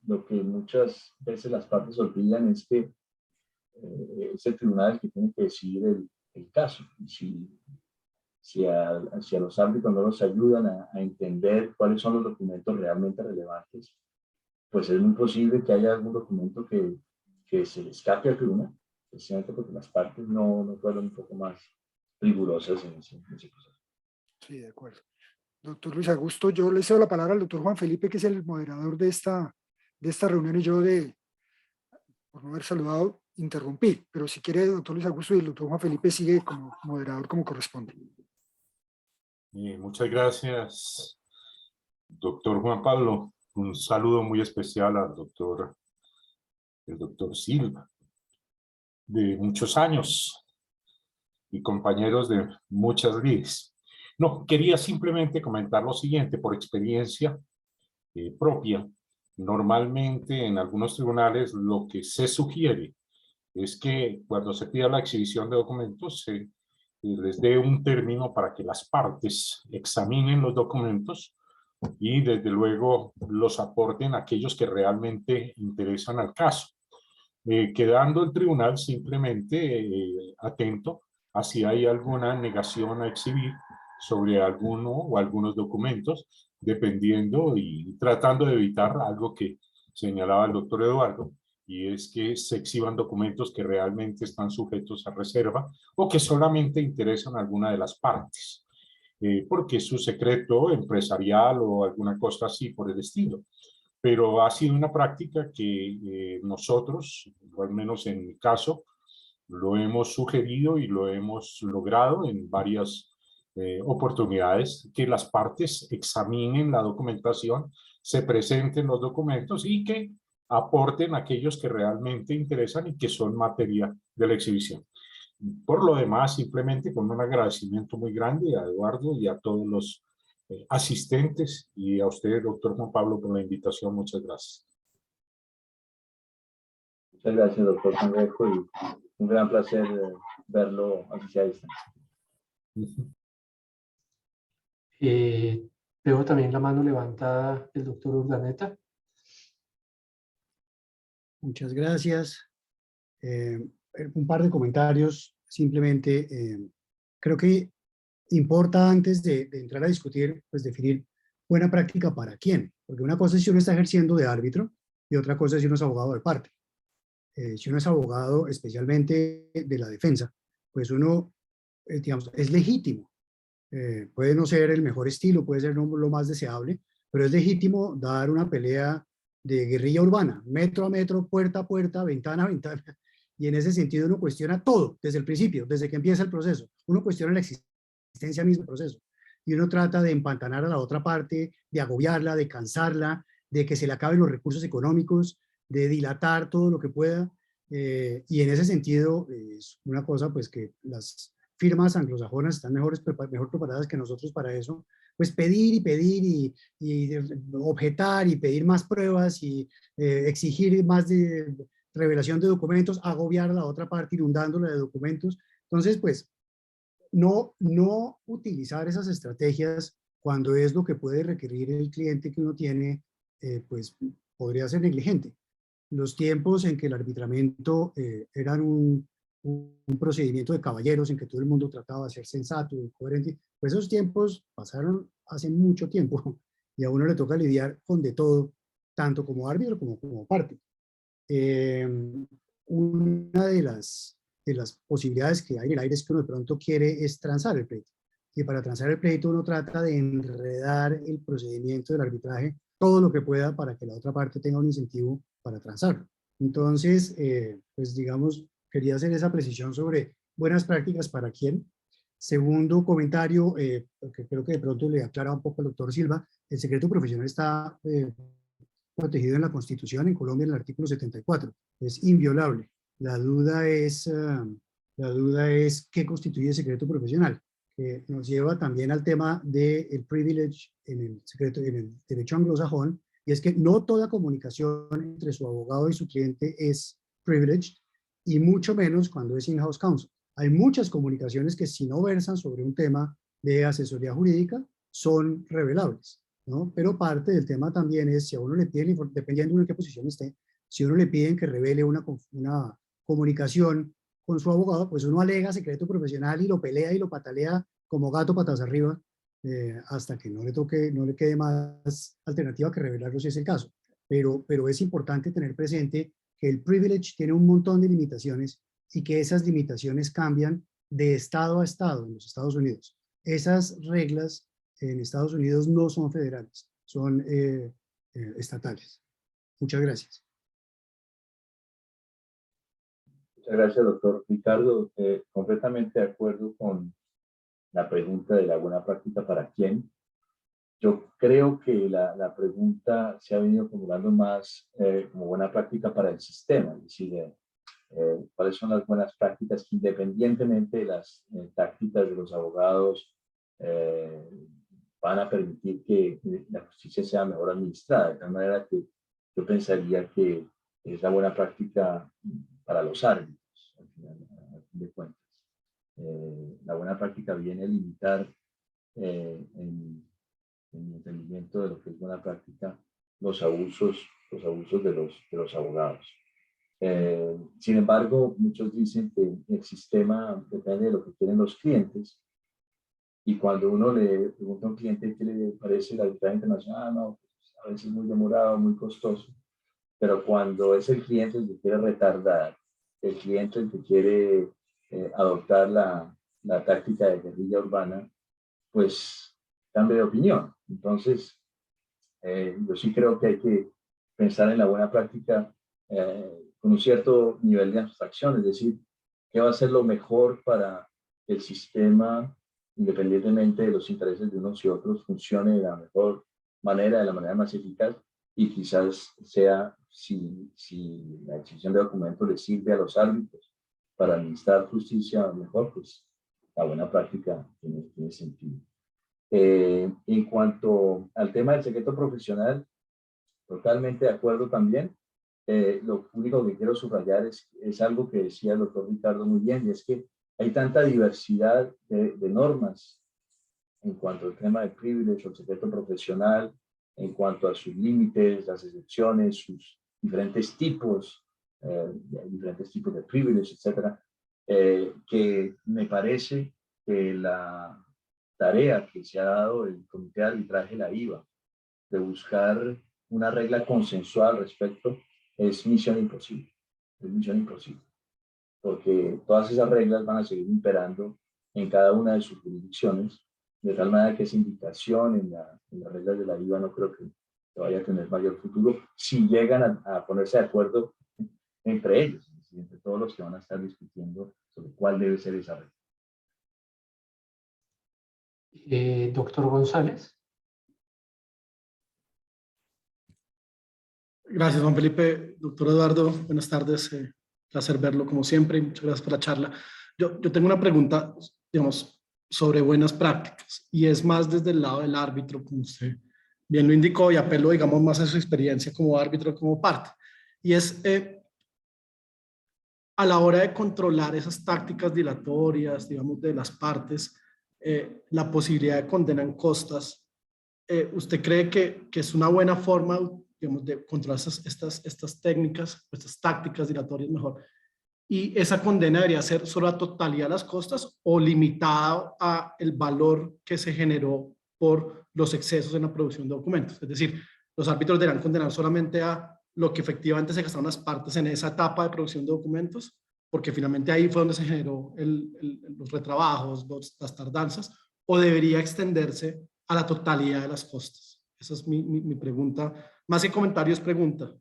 lo que muchas veces las partes olvidan es que es el tribunal el que tiene que decidir el caso. Y si a los árbitros no los ayudan a entender cuáles son los documentos realmente relevantes, pues es muy posible que haya algún documento que se le escape al tribunal, precisamente porque las partes no fueron un poco más rigurosas en ese proceso. Sí, de acuerdo. Doctor Luis Augusto, yo le cedo la palabra al doctor Juan Felipe, que es el moderador de esta reunión, y yo, por no haber saludado, interrumpí. Pero si quiere, doctor Luis Augusto, y el doctor Juan Felipe sigue como moderador como corresponde. Muchas gracias, doctor Juan Pablo. Un saludo muy especial al el doctor Silva, de muchos años y compañeros de muchas vidas. No, quería simplemente comentar lo siguiente, por experiencia propia. Normalmente en algunos tribunales lo que se sugiere es que cuando se pida la exhibición de documentos se les dé un término para que las partes examinen los documentos y desde luego los aporten aquellos que realmente interesan al caso. Quedando el tribunal simplemente atento a si hay alguna negación a exhibir sobre alguno o algunos documentos, dependiendo y tratando de evitar algo que señalaba el doctor Eduardo, y es que se exhiban documentos que realmente están sujetos a reserva o que solamente interesan a alguna de las partes, porque es su secreto empresarial o alguna cosa así por el estilo. Pero ha sido una práctica que nosotros, o al menos en mi caso, lo hemos sugerido y lo hemos logrado en varias oportunidades, que las partes examinen la documentación, se presenten los documentos y que aporten aquellos que realmente interesan y que son materia de la exhibición. Por lo demás, simplemente con un agradecimiento muy grande a Eduardo y a todos los asistentes, y a usted, doctor Juan Pablo, por la invitación. Muchas gracias. Muchas gracias, doctor Sanrejo, y un gran placer verlo así a distancia. Veo también la mano levantada del doctor Urdaneta. Muchas gracias. Un par de comentarios. Simplemente creo que importa, antes de entrar a discutir, pues definir buena práctica para quién. Porque una cosa es si uno está ejerciendo de árbitro y otra cosa es si uno es abogado de parte. Si uno es abogado especialmente de la defensa, pues uno, digamos, es legítimo. Puede no ser el mejor estilo, puede ser no lo más deseable, pero es legítimo dar una pelea de guerrilla urbana, metro a metro, puerta a puerta, ventana a ventana, y en ese sentido uno cuestiona todo desde el principio, desde que empieza el proceso. Uno cuestiona la existencia misma del proceso, y uno trata de empantanar a la otra parte, de agobiarla, de cansarla, de que se le acaben los recursos económicos, de dilatar todo lo que pueda, y en ese sentido es una cosa pues que las firmas anglosajonas están mejor preparadas que nosotros para eso, pues pedir y pedir y objetar y pedir más pruebas y exigir más de revelación de documentos, agobiar a la otra parte inundándola de documentos. Entonces, pues, no utilizar esas estrategias cuando es lo que puede requerir el cliente que uno tiene, pues podría ser negligente. Los tiempos en que el arbitramiento eran un procedimiento de caballeros en que todo el mundo trataba de ser sensato y coherente, pues esos tiempos pasaron hace mucho tiempo y a uno le toca lidiar con de todo, tanto como árbitro como parte. Una de las posibilidades que hay en el aire es que uno de pronto quiere es transar el pleito. Y para transar el pleito uno trata de enredar el procedimiento del arbitraje todo lo que pueda para que la otra parte tenga un incentivo para transarlo. Entonces, pues digamos, quería hacer esa precisión sobre buenas prácticas para quién. Segundo comentario, que creo que de pronto le aclara un poco al doctor Silva, el secreto profesional está protegido en la Constitución, en Colombia, en el artículo 74. Es inviolable. La duda es qué constituye secreto profesional, que nos lleva también al tema del privilege en el derecho anglosajón, y es que no toda comunicación entre su abogado y su cliente es privileged, y mucho menos cuando es in-house counsel. Hay muchas comunicaciones que si no versan sobre un tema de asesoría jurídica son revelables, ¿no? Pero parte del tema también es si a uno le piden, dependiendo de en qué posición esté, si a uno le piden que revele una comunicación con su abogado, pues uno alega secreto profesional y lo pelea y lo patalea como gato patas arriba hasta que no le quede más alternativa que revelarlo si es el caso. Pero es importante tener presente que el privilege tiene un montón de limitaciones y que esas limitaciones cambian de estado a estado en los Estados Unidos. Esas reglas en Estados Unidos no son federales, son estatales. Muchas gracias. Muchas gracias, doctor Ricardo. Completamente de acuerdo con la pregunta de la buena práctica para quién. Yo creo que la pregunta se ha venido formulando más como buena práctica para el sistema, es decir, cuáles son las buenas prácticas que independientemente de las tácticas de los abogados van a permitir que la justicia sea mejor administrada, de tal manera que yo pensaría que es la buena práctica para los árbitros, al final, a fin de cuentas. La buena práctica viene a limitar en mi entendimiento de lo que es buena práctica, los abusos de los abogados. Sin embargo, muchos dicen que el sistema depende de lo que quieren los clientes, y cuando uno le pregunta a un cliente qué le parece el arbitraje internacional, no, pues a veces es muy demorado, muy costoso, pero cuando es el cliente el que quiere retardar, el cliente el que quiere adoptar la táctica de guerrilla urbana, pues cambia de opinión. Entonces, yo sí creo que hay que pensar en la buena práctica con un cierto nivel de abstracción, es decir, qué va a ser lo mejor para que el sistema, independientemente de los intereses de unos y otros, funcione de la mejor manera, de la manera más eficaz, y quizás sea si la exhibición de documentos le sirve a los árbitros para administrar justicia mejor, pues la buena práctica tiene sentido. En cuanto al tema del secreto profesional, totalmente de acuerdo también. Lo único que quiero subrayar es algo que decía el doctor Ricardo muy bien, y es que hay tanta diversidad de normas en cuanto al tema del privilege o el secreto profesional, en cuanto a sus límites, las excepciones, sus diferentes tipos de privilege, etcétera, que me parece que la tarea que se ha dado el Comité de Arbitraje, la IVA, de buscar una regla consensual al respecto, es misión imposible. Es misión imposible. Porque todas esas reglas van a seguir imperando en cada una de sus jurisdicciones, de tal manera que esa indicación en las reglas de la IVA no creo que vaya a tener mayor futuro si llegan a ponerse de acuerdo entre ellos, es decir, entre todos los que van a estar discutiendo sobre cuál debe ser esa regla. Doctor González. Gracias, Juan Felipe. Doctor Eduardo, buenas tardes. Placer verlo como siempre y muchas gracias por la charla. Yo tengo una pregunta, digamos, sobre buenas prácticas y es más desde el lado del árbitro, como usted bien lo indicó, y apelo, digamos, más a su experiencia como árbitro, como parte. Y es a la hora de controlar esas tácticas dilatorias, digamos, de las partes, la posibilidad de condena en costas, ¿usted cree que es una buena forma, digamos, de controlar estas técnicas, estas tácticas dilatorias mejor? ¿Y esa condena debería ser solo la totalidad de las costas o limitada a el valor que se generó por los excesos en la producción de documentos? Es decir, los árbitros deberán condenar solamente a lo que efectivamente se gastaron las partes en esa etapa de producción de documentos, porque finalmente ahí fue donde se generó los retrabajos, las tardanzas, o debería extenderse a la totalidad de las costas. Esa es mi pregunta. Más que comentarios, pregunta.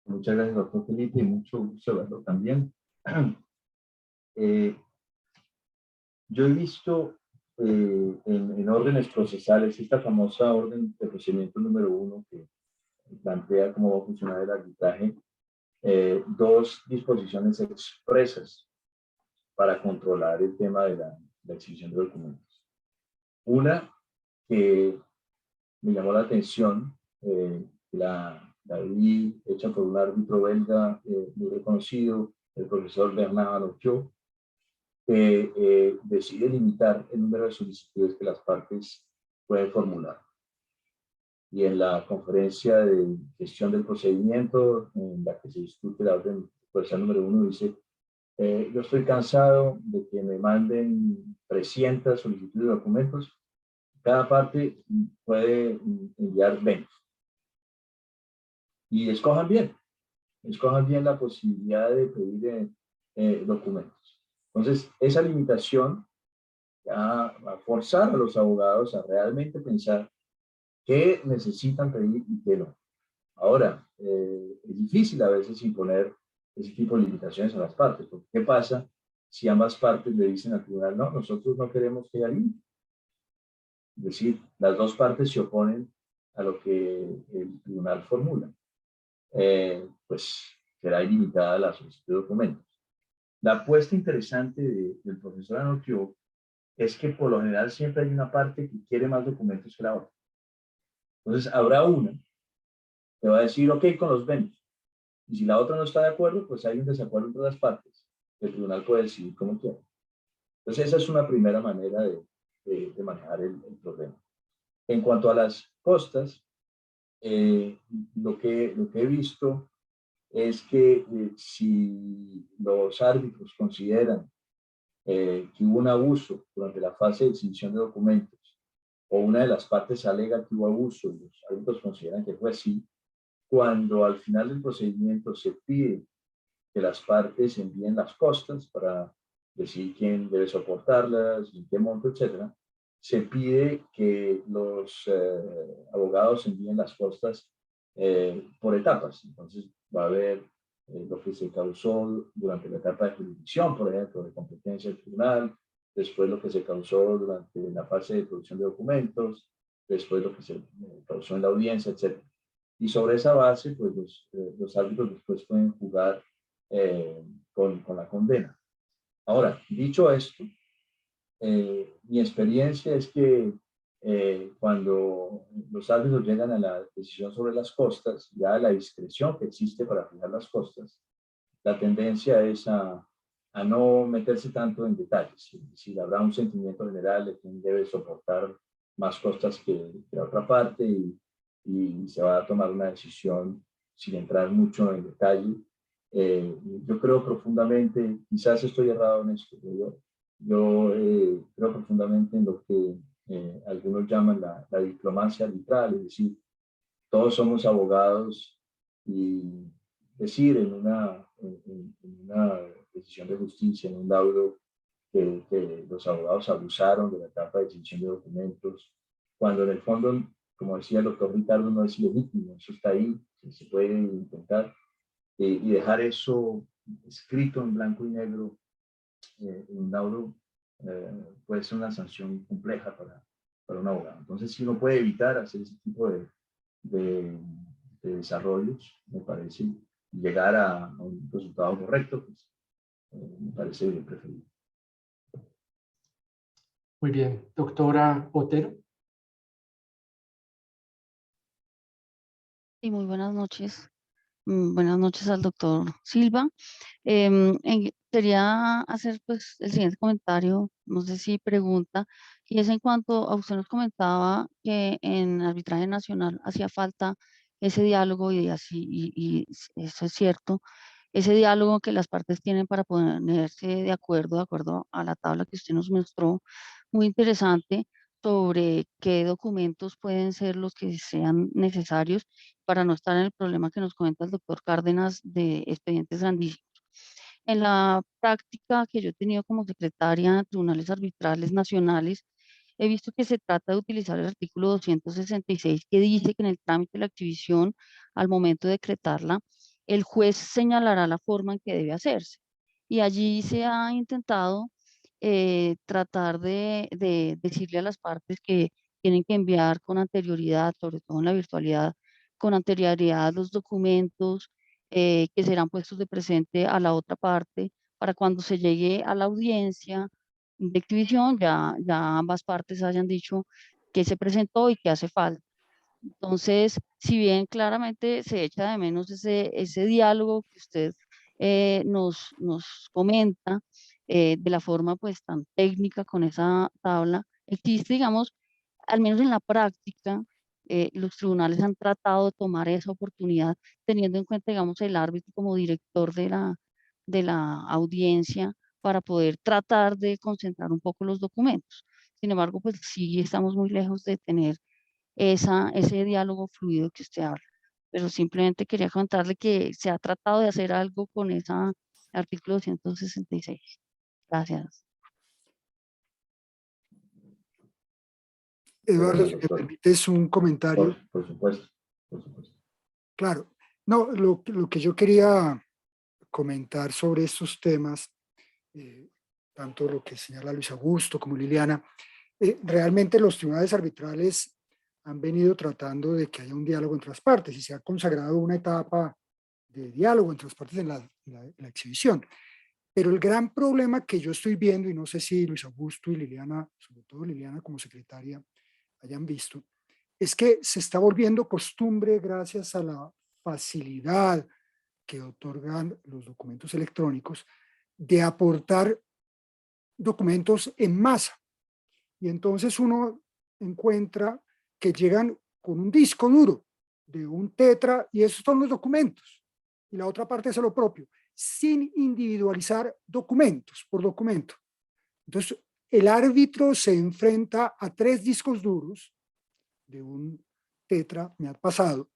Muchas gracias, doctor Felipe, y mucho gusto verlo también. Yo he visto en órdenes procesales esta famosa orden de procedimiento número 1 que plantea cómo va a funcionar el arbitraje, dos disposiciones expresas para controlar el tema de la exhibición de documentos. Una que me llamó la atención, la vi hecha por un árbitro belga muy reconocido, el profesor Bernard Arnault, que decide limitar el número de solicitudes que las partes pueden formular. Y en la conferencia de gestión del procedimiento, en la que se discute la orden procesal número 1, dice: yo estoy cansado de que me manden 300 solicitudes de documentos. Cada parte puede enviar 20. Y escojan bien la posibilidad de pedir documentos. Entonces, esa limitación va a forzar a los abogados a realmente pensar qué necesitan pedir y qué no. Ahora, es difícil a veces imponer ese tipo de limitaciones a las partes, porque ¿qué pasa si ambas partes le dicen al tribunal: no, nosotros no queremos que haya límite? Es decir, las dos partes se oponen a lo que el tribunal formula. Pues será ilimitada la solicitud de documentos. La apuesta interesante del profesor Arnault es que por lo general siempre hay una parte que quiere más documentos que la otra. Entonces habrá una que va a decir ok con los 20, y si la otra no está de acuerdo, pues hay un desacuerdo entre las partes. El tribunal puede decidir como quiera. Entonces esa es una primera manera de manejar el problema. En cuanto a las costas, lo que he visto es que si los árbitros consideran que hubo un abuso durante la fase de exhibición de documentos, o una de las partes alega que hubo abuso y los árbitros consideran que fue así, cuando al final del procedimiento se pide que las partes envíen las costas para decir quién debe soportarlas, en qué monto, etc., se pide que los abogados envíen las costas por etapas. Entonces va a haber lo que se causó durante la etapa de jurisdicción, por ejemplo, de competencia del tribunal, después lo que se causó durante la fase de producción de documentos, después lo que se causó en la audiencia, etc. Y sobre esa base, pues los árbitros después pueden jugar con la condena. Ahora, dicho esto, mi experiencia es que cuando los árbitros llegan a la decisión sobre las costas, ya la discreción que existe para fijar las costas, la tendencia es a no meterse tanto en detalles. Es decir, habrá un sentimiento general de quién debe soportar más costas que la otra parte, y se va a tomar una decisión sin entrar mucho en detalle. Yo creo profundamente, quizás estoy errado en esto, pero yo creo profundamente en lo que algunos llaman la diplomacia arbitral, es decir, todos somos abogados y decir en una decisión de justicia, en un laudo, que los abogados abusaron de la etapa de exhibición de documentos, cuando en el fondo, como decía el doctor Ricardo, no es legítimo, eso está ahí, se puede intentar, y dejar eso escrito en blanco y negro en un laudo puede ser una sanción compleja para un abogado. Entonces, si uno puede evitar hacer ese tipo de desarrollos, me parece, y llegar a un resultado correcto, pues me parece bien preferible. Muy bien. Doctora Otero. Sí, muy buenas noches. Buenas noches al doctor Silva. Quería hacer pues el siguiente comentario, no sé si pregunta, y es en cuanto a usted nos comentaba que en arbitraje nacional hacía falta ese diálogo y así, y eso es cierto, ese diálogo que las partes tienen para ponerse de acuerdo a la tabla que usted nos mostró, muy interesante sobre qué documentos pueden ser los que sean necesarios para no estar en el problema que nos comenta el doctor Cárdenas de expedientes grandísimos. En la práctica que yo he tenido como secretaria de tribunales arbitrales nacionales, he visto que se trata de utilizar el artículo 266 que dice que en el trámite de la exhibición, al momento de decretarla, el juez señalará la forma en que debe hacerse. Y allí se ha intentado tratar de decirle a las partes que tienen que enviar con anterioridad, sobre todo en la virtualidad, con anterioridad los documentos que serán puestos de presente a la otra parte para cuando se llegue a la audiencia de exhibición, ya ambas partes hayan dicho qué se presentó y qué hace falta. Entonces, si bien claramente se echa de menos ese diálogo que usted nos comenta de la forma pues tan técnica con esa tabla, existe, digamos, al menos en la práctica, los tribunales han tratado de tomar esa oportunidad teniendo en cuenta, digamos, el árbitro como director de la audiencia para poder tratar de concentrar un poco los documentos. Sin embargo, pues sí estamos muy lejos de tener ese diálogo fluido que usted habla. Pero simplemente quería contarle que se ha tratado de hacer algo con ese artículo 266. Gracias. Eduardo, si me Doctor, permites un comentario. por supuesto, por supuesto. Claro, no, lo que yo quería comentar sobre estos temas, tanto lo que señala Luis Augusto como Liliana, realmente los tribunales arbitrales han venido tratando de que haya un diálogo entre las partes y se ha consagrado una etapa de diálogo entre las partes en la exhibición. Pero el gran problema que yo estoy viendo, y no sé si Luis Augusto y Liliana, sobre todo Liliana como secretaria, hayan visto, es que se está volviendo costumbre gracias a la facilidad que otorgan los documentos electrónicos de aportar documentos en masa. Y entonces uno encuentra que llegan con un disco duro de un tetra y esos son los documentos. Y la otra parte hace lo propio, sin individualizar documentos por documento. Entonces, el árbitro se enfrenta a 3 discos duros de un tetra, me ha pasado,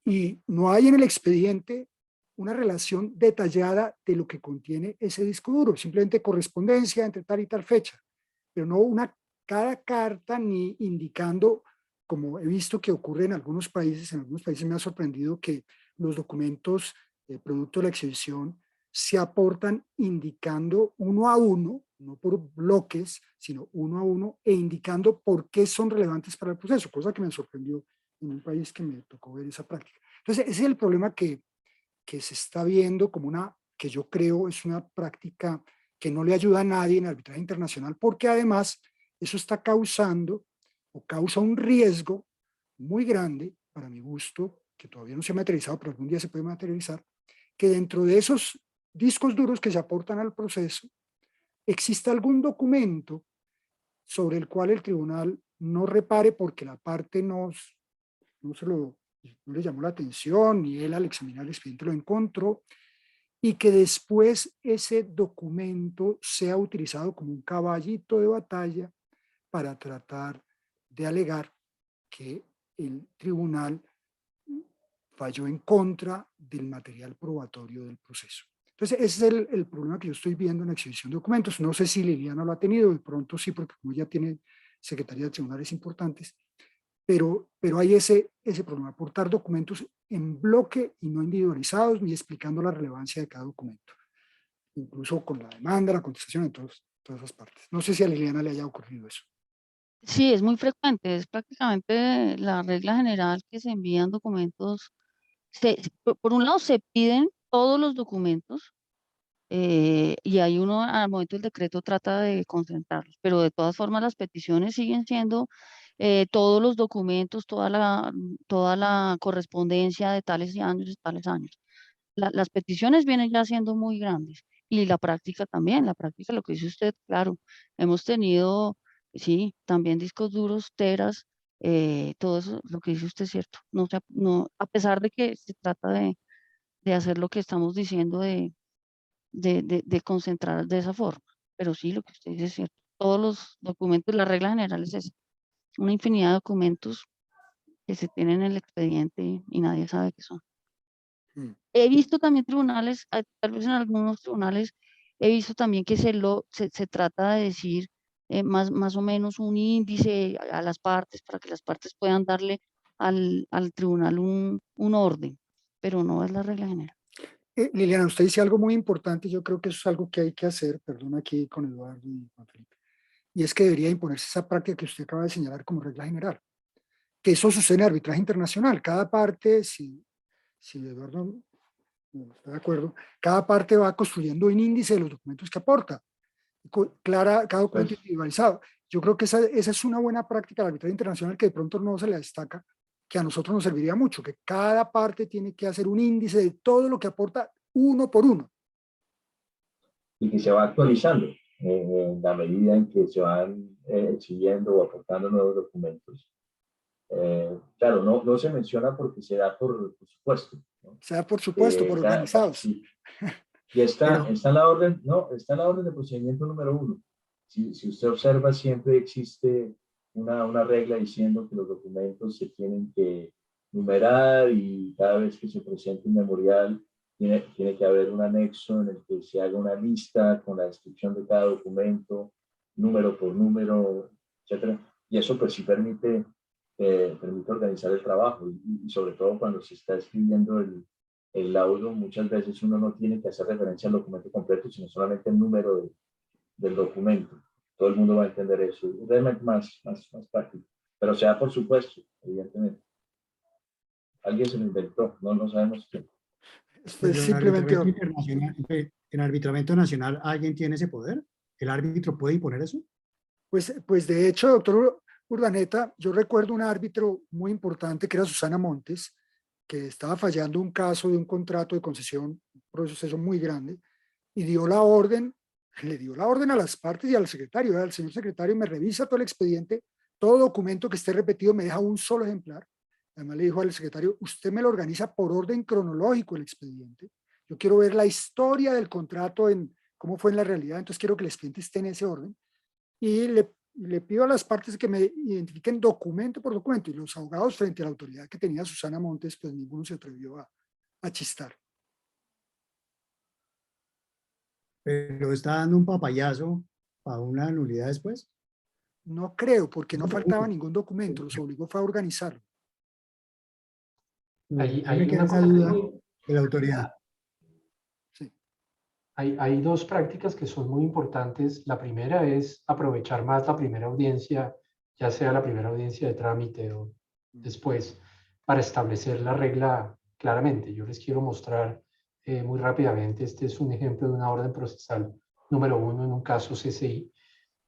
y no hay en el expediente una relación detallada de lo que contiene ese disco duro, simplemente correspondencia entre tal y tal fecha, pero no cada carta ni indicando, como he visto que ocurre en algunos países me ha sorprendido que los documentos producto de la exhibición se aportan indicando uno a uno, no por bloques, sino uno a uno, e indicando por qué son relevantes para el proceso, cosa que me sorprendió en un país que me tocó ver esa práctica. Entonces, ese es el problema que se está viendo como que yo creo es una práctica que no le ayuda a nadie en arbitraje internacional, porque además eso está causando o causa un riesgo muy grande, para mi gusto, que todavía no se ha materializado, pero algún día se puede materializar, que dentro de esos discos duros que se aportan al proceso, exista algún documento sobre el cual el tribunal no repare porque la parte no le llamó la atención, ni él al examinar el expediente lo encontró, y que después ese documento sea utilizado como un caballito de batalla para tratar de alegar que el tribunal falló en contra del material probatorio del proceso. Entonces, ese es el problema que yo estoy viendo en la exhibición de documentos. No sé si Liliana lo ha tenido, de pronto sí, porque como ya tiene secretaría de tribunales importantes, pero hay ese problema, aportar documentos en bloque y no individualizados, ni explicando la relevancia de cada documento, incluso con la demanda, la contestación, en todas esas partes. No sé si a Liliana le haya ocurrido eso. Sí, es muy frecuente, es prácticamente la regla general que se envían documentos. Por un lado, se piden todos los documentos y hay uno, al momento del decreto, trata de concentrarlos, pero de todas formas las peticiones siguen siendo todos los documentos, toda la correspondencia de tales años y tales años. Las peticiones vienen ya siendo muy grandes y la práctica también, la práctica, lo que dice usted, claro, hemos tenido, sí, también discos duros, teras, todo eso, lo que dice usted es cierto. No, no, a pesar de que se trata de hacer lo que estamos diciendo, de concentrar de esa forma, pero sí, lo que usted dice es cierto. Todos los documentos, la regla general es esa, una infinidad de documentos que se tienen en el expediente y nadie sabe qué son. He visto también tribunales, tal vez en algunos tribunales, he visto también que se trata de decir más o menos un índice a las partes para que las partes puedan darle al tribunal un orden, pero no es la regla general. Liliana, usted dice algo muy importante, yo creo que eso es algo que hay que hacer, perdón aquí con Eduardo y Juan Felipe, y es que debería imponerse esa práctica que usted acaba de señalar como regla general, que eso sucede en arbitraje internacional. Cada parte, si Eduardo no está de acuerdo, cada parte va construyendo un índice de los documentos que aporta, cada documento individualizado. Yo creo que esa es una buena práctica del arbitraje internacional que de pronto no se le destaca, que a nosotros nos serviría mucho, que cada parte tiene que hacer un índice de todo lo que aporta uno por uno. Y que se va actualizando en la medida en que se van exhibiendo o aportando nuevos documentos. Claro, no se menciona porque se da por supuesto, ¿no? Se da por supuesto, por organizados. Sí. Y está en la orden, no, está en la orden de procedimiento número 1. Si usted observa, siempre existe una regla diciendo que los documentos se tienen que numerar y cada vez que se presente un memorial tiene que haber un anexo en el que se haga una lista con la descripción de cada documento, número por número, etc. Y eso pues sí permite organizar el trabajo y sobre todo cuando se está escribiendo el laudo, muchas veces uno no tiene que hacer referencia al documento completo, sino solamente el número del documento. Todo el mundo va a entender eso. Es realmente más práctico. Pero se da por supuesto, evidentemente. Alguien se lo inventó, no sabemos quién. Pues simplemente... ¿En arbitramiento nacional alguien tiene ese poder? ¿El árbitro puede imponer eso? Pues de hecho, doctor Urdaneta, yo recuerdo un árbitro muy importante que era Susana Montes, que estaba fallando un caso de un contrato de concesión, un proceso muy grande, y le dio la orden a las partes y al secretario, al señor secretario, me revisa todo el expediente, todo documento que esté repetido me deja un solo ejemplar. Además le dijo al secretario, usted me lo organiza por orden cronológico el expediente, yo quiero ver la historia del contrato, en cómo fue en la realidad, entonces quiero que el expediente esté en ese orden, y le pido a las partes que me identifiquen documento por documento, y los abogados frente a la autoridad que tenía Susana Montes, pues ninguno se atrevió a chistar. ¿Pero está dando un papayazo para una nulidad después? No creo, porque no faltaba ningún documento, los obligó fue a organizarlo. Me queda esa duda de la autoridad. Sí. Hay dos prácticas que son muy importantes. La primera es aprovechar más la primera audiencia, ya sea la primera audiencia de trámite o después, para establecer la regla claramente. Yo les quiero mostrar muy rápidamente. Este es un ejemplo de una orden procesal número 1 en un caso CCI,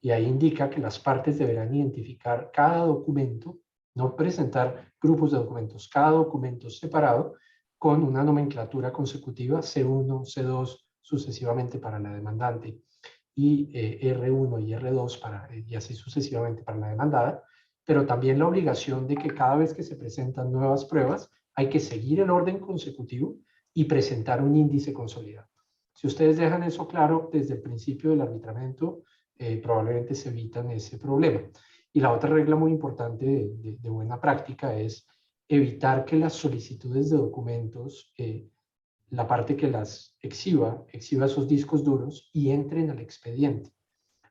y ahí indica que las partes deberán identificar cada documento, no presentar grupos de documentos, cada documento separado con una nomenclatura consecutiva C1, C2, sucesivamente para la demandante, y R1 y R2 y así sucesivamente para la demandada, pero también la obligación de que cada vez que se presentan nuevas pruebas hay que seguir el orden consecutivo y presentar un índice consolidado. Si ustedes dejan eso claro desde el principio del arbitramiento, probablemente se evitan ese problema. Y la otra regla muy importante de buena práctica es evitar que las solicitudes de documentos la parte que las exhiba esos discos duros y entren al expediente.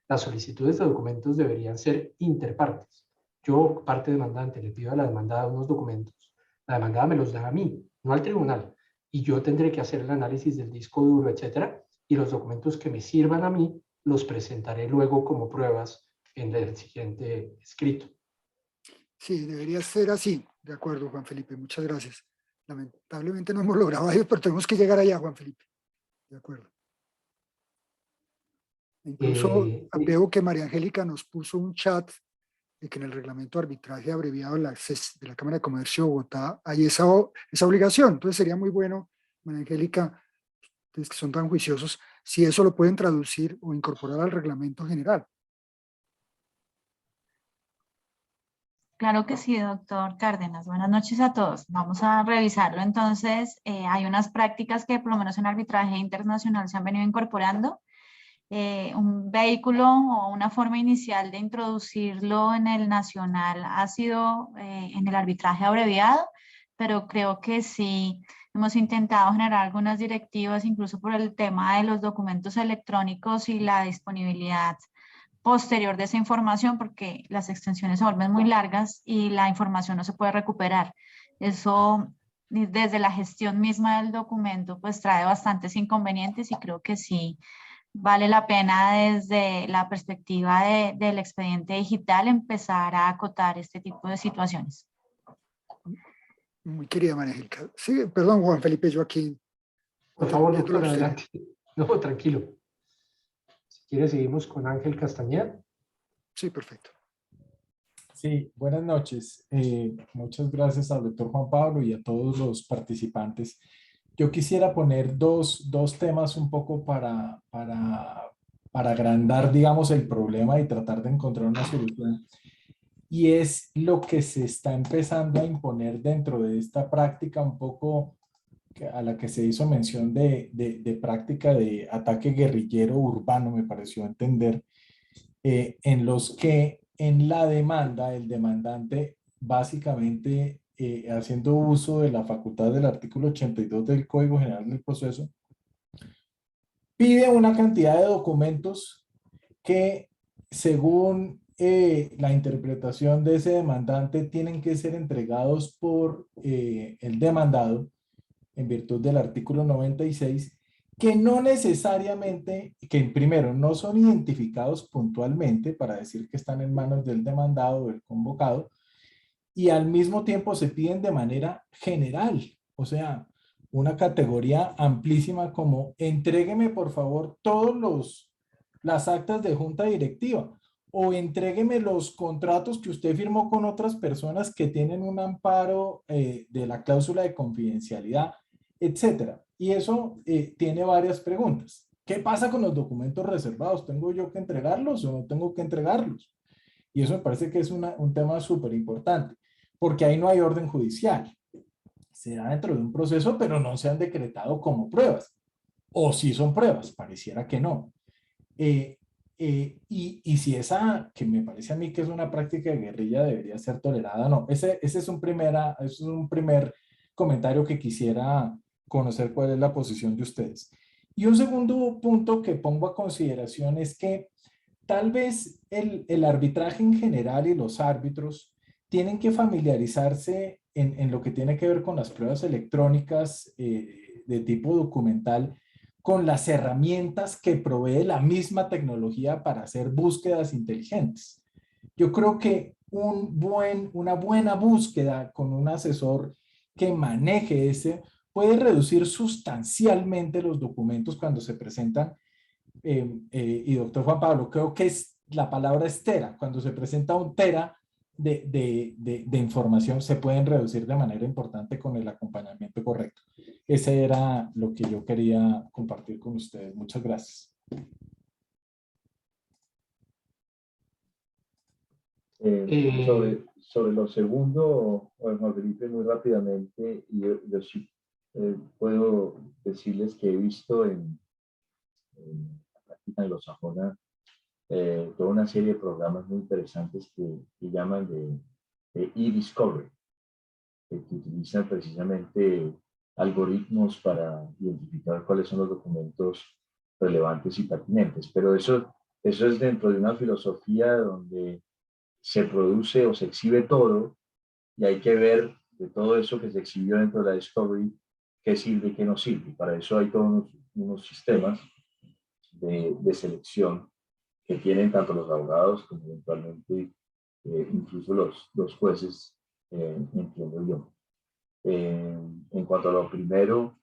Las solicitudes de documentos deberían ser interpartes. Yo, parte demandante, le pido a la demandada unos documentos. La demandada me los da a mí, no al tribunal. Y yo tendré que hacer el análisis del disco duro, etcétera. Y los documentos que me sirvan a mí los presentaré luego como pruebas en el siguiente escrito. Sí, debería ser así. De acuerdo, Juan Felipe. Muchas gracias. Lamentablemente no hemos logrado ello, pero tenemos que llegar allá, Juan Felipe. De acuerdo. Incluso veo que María Angélica nos puso un chat de que en el reglamento de arbitraje abreviado de la Cámara de Comercio de Bogotá hay esa obligación. Entonces sería muy bueno, María Angélica, ustedes que son tan juiciosos, si eso lo pueden traducir o incorporar al reglamento general. Claro que sí, doctor Cárdenas. Buenas noches a todos. Vamos a revisarlo. Entonces, hay unas prácticas que por lo menos en arbitraje internacional se han venido incorporando. Un vehículo o una forma inicial de introducirlo en el nacional ha sido en el arbitraje abreviado, pero creo que sí hemos intentado generar algunas directivas, incluso por el tema de los documentos electrónicos y la disponibilidad posterior de esa información, porque las extensiones se vuelven muy largas y la información no se puede recuperar. Eso, desde la gestión misma del documento, pues trae bastantes inconvenientes y creo que sí vale la pena desde la perspectiva del expediente digital empezar a acotar este tipo de situaciones. Muy querida María Angélica. Sí, perdón, Juan Felipe, yo aquí. Por favor, doctor, adelante. No, tranquilo. Si quiere, seguimos con Ángel Castañeda. Sí, perfecto. Sí, buenas noches. Muchas gracias al doctor Juan Pablo y a todos los participantes. Yo quisiera poner dos temas un poco para agrandar, digamos, el problema y tratar de encontrar una solución. Y es lo que se está empezando a imponer dentro de esta práctica un poco a la que se hizo mención de práctica de ataque guerrillero urbano, me pareció entender, en los que en la demanda el demandante básicamente haciendo uso de la facultad del artículo 82 del Código General del Proceso, pide una cantidad de documentos que según la interpretación de ese demandante tienen que ser entregados por el demandado en virtud del artículo 96, que no necesariamente, que primero no son identificados puntualmente para decir que están en manos del demandado o del convocado, y al mismo tiempo se piden de manera general, o sea, una categoría amplísima como entrégueme por favor todos las actas de junta directiva o entrégueme los contratos que usted firmó con otras personas que tienen un amparo de la cláusula de confidencialidad, etcétera. Y eso tiene varias preguntas. ¿Qué pasa con los documentos reservados? ¿Tengo yo que entregarlos o no tengo que entregarlos? Y eso me parece que es un tema súper importante, porque ahí no hay orden judicial. Se da dentro de un proceso, pero no se han decretado como pruebas. O si son pruebas, pareciera que no. Y si esa, que me parece a mí que es una práctica de guerrilla, debería ser tolerada, no. Ese es un primer comentario que quisiera conocer cuál es la posición de ustedes. Y un segundo punto que pongo a consideración es que tal vez el arbitraje en general y los árbitros tienen que familiarizarse en lo que tiene que ver con las pruebas electrónicas de tipo documental, con las herramientas que provee la misma tecnología para hacer búsquedas inteligentes. Yo creo que una buena búsqueda con un asesor que maneje ese puede reducir sustancialmente los documentos cuando se presentan. Y doctor Juan Pablo, creo que la palabra es tera. Cuando se presenta un tera de información, se pueden reducir de manera importante con el acompañamiento correcto. Ese era lo que yo quería compartir con ustedes. Muchas gracias. Sobre lo segundo, Juan Felipe, muy rápidamente, yo sí puedo decirles que he visto en la práctica anglosajona toda una serie de programas muy interesantes que llaman de e-discovery, que utilizan precisamente algoritmos para identificar cuáles son los documentos relevantes y pertinentes. Pero eso es dentro de una filosofía donde se produce o se exhibe todo y hay que ver de todo eso que se exhibió dentro de la Discovery qué sirve y qué no sirve. Para eso hay todos unos sistemas de selección que tienen tanto los abogados como eventualmente incluso los jueces, entiendo yo. En cuanto a lo primero,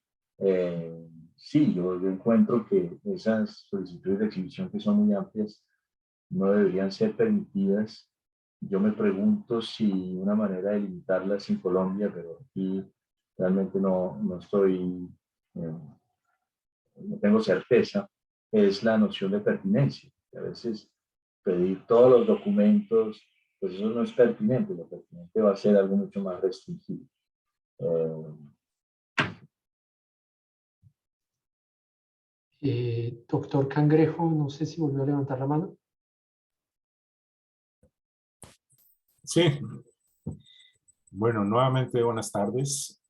sí, yo encuentro que esas solicitudes de exhibición que son muy amplias no deberían ser permitidas. Yo me pregunto si una manera de limitarlas en Colombia, pero aquí realmente no estoy, no tengo certeza, es la noción de pertinencia. A veces pedir todos los documentos, pues eso no es pertinente, lo pertinente va a ser algo mucho más restringido. Doctor Cangrejo, no sé si volvió a levantar la mano. Sí. Bueno, nuevamente buenas tardes.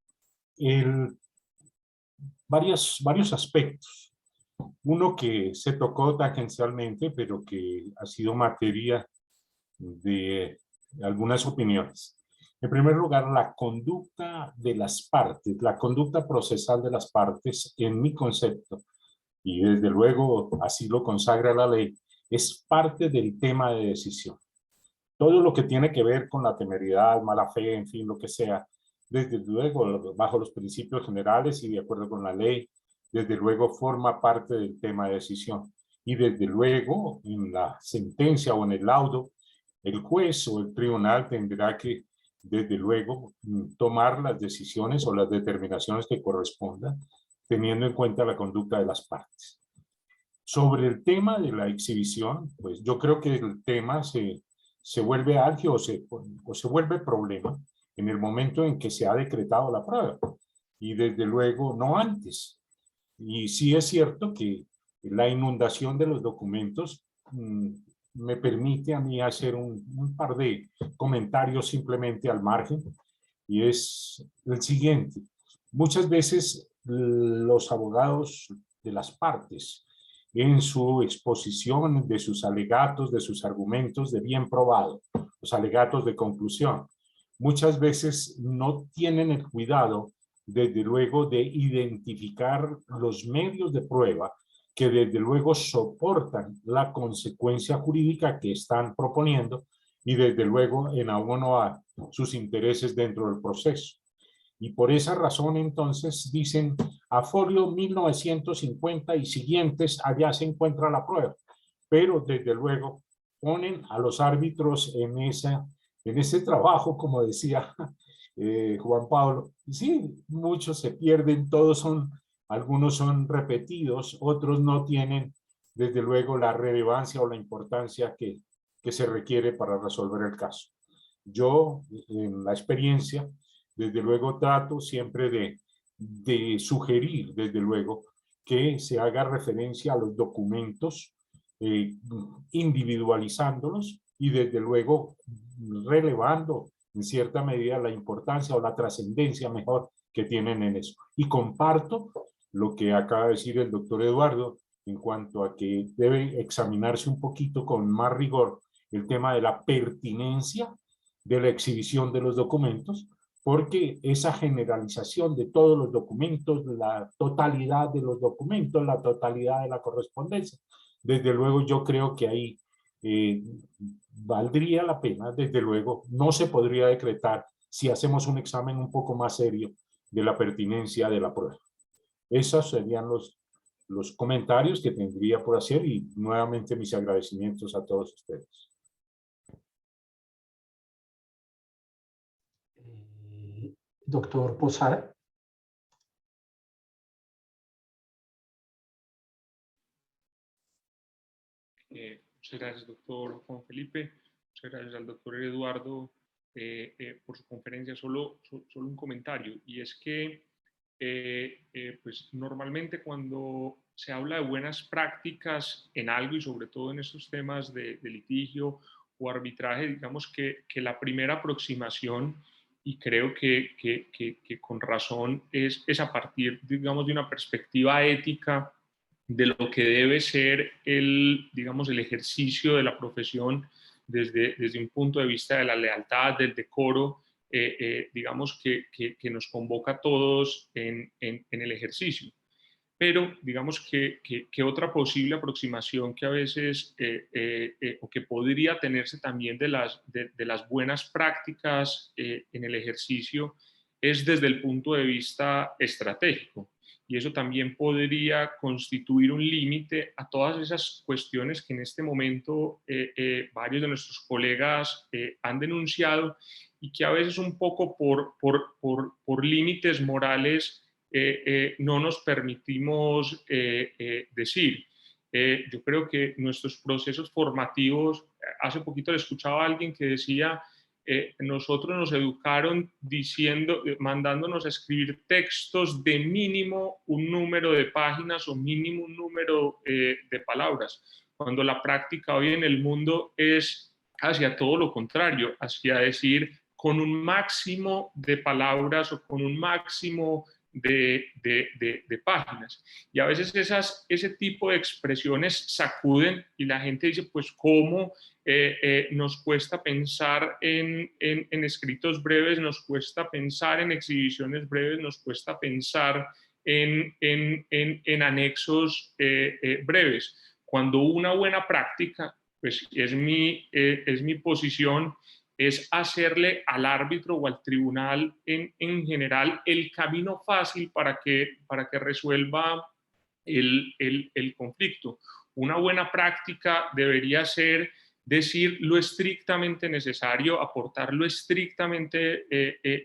Varios aspectos. Uno que se tocó tangencialmente, pero que ha sido materia de algunas opiniones. En primer lugar, la conducta de las partes, la conducta procesal de las partes, en mi concepto, y desde luego así lo consagra la ley, es parte del tema de decisión. Todo lo que tiene que ver con la temeridad, mala fe, en fin, lo que sea, desde luego, bajo los principios generales y de acuerdo con la ley, desde luego forma parte del tema de decisión. Y desde luego, en la sentencia o en el laudo, el juez o el tribunal tendrá que, desde luego, tomar las decisiones o las determinaciones que correspondan, teniendo en cuenta la conducta de las partes. Sobre el tema de la exhibición, pues yo creo que el tema se vuelve álgido o se vuelve problema en el momento en que se ha decretado la prueba. Y desde luego, no antes. Y sí es cierto que la inundación de los documentos me permite a mí hacer un par de comentarios simplemente al margen, y es el siguiente. Muchas veces los abogados de las partes, en su exposición de sus alegatos, de sus argumentos de bien probado, los alegatos de conclusión, muchas veces no tienen el cuidado, desde luego, de identificar los medios de prueba que desde luego soportan la consecuencia jurídica que están proponiendo y desde luego en abono a sus intereses dentro del proceso. Y por esa razón entonces dicen, a folio 1950 y siguientes, allá se encuentra la prueba. Pero desde luego ponen a los árbitros en ese trabajo, como decía Juan Pablo. Sí, muchos se pierden, algunos son repetidos, otros no tienen desde luego la relevancia o la importancia que se requiere para resolver el caso. Yo, en la experiencia, desde luego trato siempre de sugerir, desde luego, que se haga referencia a los documentos, individualizándolos y desde luego relevando en cierta medida la importancia o la trascendencia mejor que tienen en eso. Y comparto lo que acaba de decir el doctor Eduardo en cuanto a que debe examinarse un poquito con más rigor el tema de la pertinencia de la exhibición de los documentos, porque esa generalización de todos los documentos, la totalidad de los documentos, la totalidad de la correspondencia, desde luego yo creo que ahí valdría la pena, desde luego, no se podría decretar si hacemos un examen un poco más serio de la pertinencia de la prueba. Esos serían los comentarios que tendría por hacer y nuevamente mis agradecimientos a todos ustedes. Doctor Posada. Muchas gracias, doctor Juan Felipe. Muchas gracias al doctor Eduardo por su conferencia. Solo un comentario, y es que pues normalmente cuando se habla de buenas prácticas en algo y sobre todo en estos temas de litigio o arbitraje, digamos que la primera aproximación y creo que con razón es a partir, digamos, de una perspectiva ética de lo que debe ser digamos, el ejercicio de la profesión desde un punto de vista de la lealtad, del decoro, digamos, que nos convoca a todos en el ejercicio. Pero digamos que otra posible aproximación que a veces o que podría tenerse también de las buenas prácticas en el ejercicio es desde el punto de vista estratégico. Y eso también podría constituir un límite a todas esas cuestiones que en este momento varios de nuestros colegas han denunciado y que a veces un poco por límites morales no nos permitimos decir. Yo creo que nuestros procesos formativos, hace poquito le escuchaba a alguien que decía, nosotros nos educaron mandándonos a escribir textos de mínimo un número de páginas o mínimo un número de palabras, cuando la práctica hoy en el mundo es hacia todo lo contrario, hacia decir con un máximo de palabras o con un máximo de páginas. Y a veces ese tipo de expresiones sacuden y la gente dice, pues, ¿cómo nos cuesta pensar en escritos breves, nos cuesta pensar en exhibiciones breves, nos cuesta pensar en anexos breves? Cuando una buena práctica, pues es mi posición, es hacerle al árbitro o al tribunal en general el camino fácil para que resuelva el conflicto. Una buena práctica debería ser decir lo estrictamente necesario, aportar lo estrictamente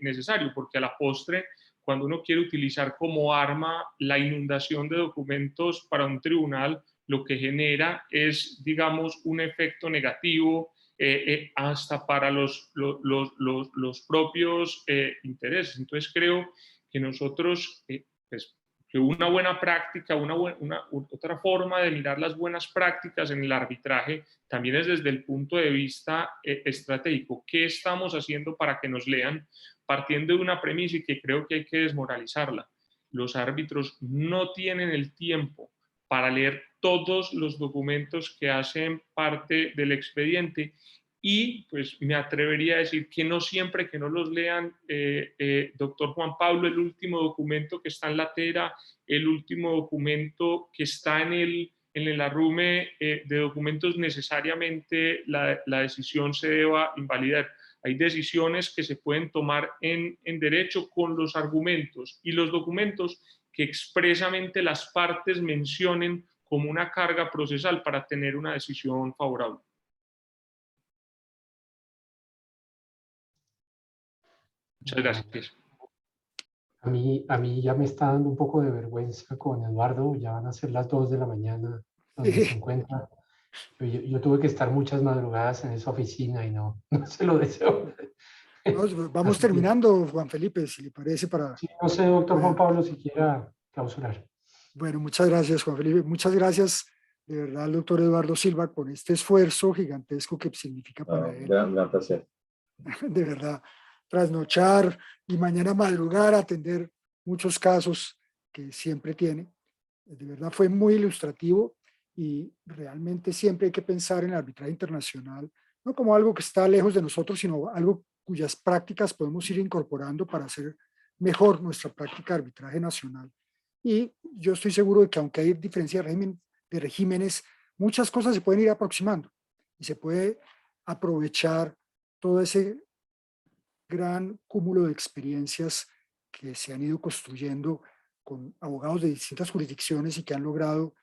necesario, porque a la postre, cuando uno quiere utilizar como arma la inundación de documentos para un tribunal, lo que genera es, digamos, un efecto negativo hasta para los propios intereses. Entonces creo que nosotros, pues, que una buena práctica, otra forma de mirar las buenas prácticas en el arbitraje también es desde el punto de vista estratégico. ¿Qué estamos haciendo para que nos lean? Partiendo de una premisa y que creo que hay que desmoralizarla. Los árbitros no tienen el tiempo para leer todos los documentos que hacen parte del expediente y pues me atrevería a decir que no siempre que no los lean, doctor Juan Pablo, el último documento que está en la tera, el último documento que está en el arrume de documentos, necesariamente la decisión se deba invalidar. Hay decisiones que se pueden tomar en derecho con los argumentos y los documentos que expresamente las partes mencionen como una carga procesal para tener una decisión favorable. Muchas gracias. A mí ya me está dando un poco de vergüenza con Eduardo, ya van a ser las 2 de la mañana donde se encuentra. Yo tuve que estar muchas madrugadas en esa oficina y no se lo deseo. Vamos Así terminando, Juan Felipe, si le parece para... Sí, no sé, doctor Juan Pablo, si quiera clausurar. Bueno, muchas gracias, Juan Felipe. Muchas gracias, de verdad, al doctor Eduardo Silva, con este esfuerzo gigantesco que significa para él. Gran placer. De verdad, trasnochar y mañana madrugar, atender muchos casos que siempre tiene. De verdad fue muy ilustrativo y realmente siempre hay que pensar en el arbitraje internacional, no como algo que está lejos de nosotros, sino algo cuyas prácticas podemos ir incorporando para hacer mejor nuestra práctica de arbitraje nacional. Y yo estoy seguro de que aunque hay diferencia de regímenes, muchas cosas se pueden ir aproximando y se puede aprovechar todo ese gran cúmulo de experiencias que se han ido construyendo con abogados de distintas jurisdicciones y que han logrado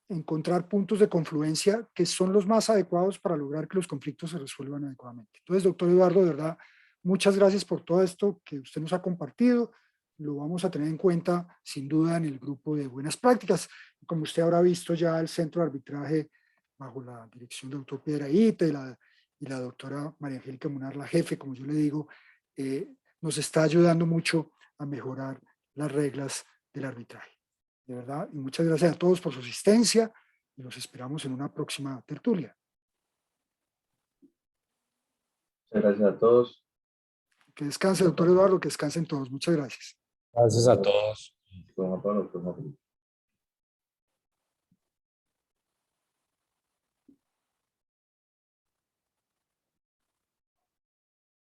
encontrar puntos de confluencia que son los más adecuados para lograr que los conflictos se resuelvan adecuadamente. Entonces, doctor Eduardo, de verdad, muchas gracias por todo esto que usted nos ha compartido. Lo vamos a tener en cuenta, sin duda, en el grupo de buenas prácticas. Como usted habrá visto ya, el Centro de Arbitraje, bajo la dirección del doctor Piedrahíta y la doctora María Angélica Munar, la jefe, como yo le digo, nos está ayudando mucho a mejorar las reglas del arbitraje. De verdad, y muchas gracias a todos por su asistencia y los esperamos en una próxima tertulia. Muchas gracias a todos. Que descanse, doctor Eduardo, que descansen todos. Muchas gracias. Gracias a todos. Doctor Juan Pablo, doctor Juan Felipe.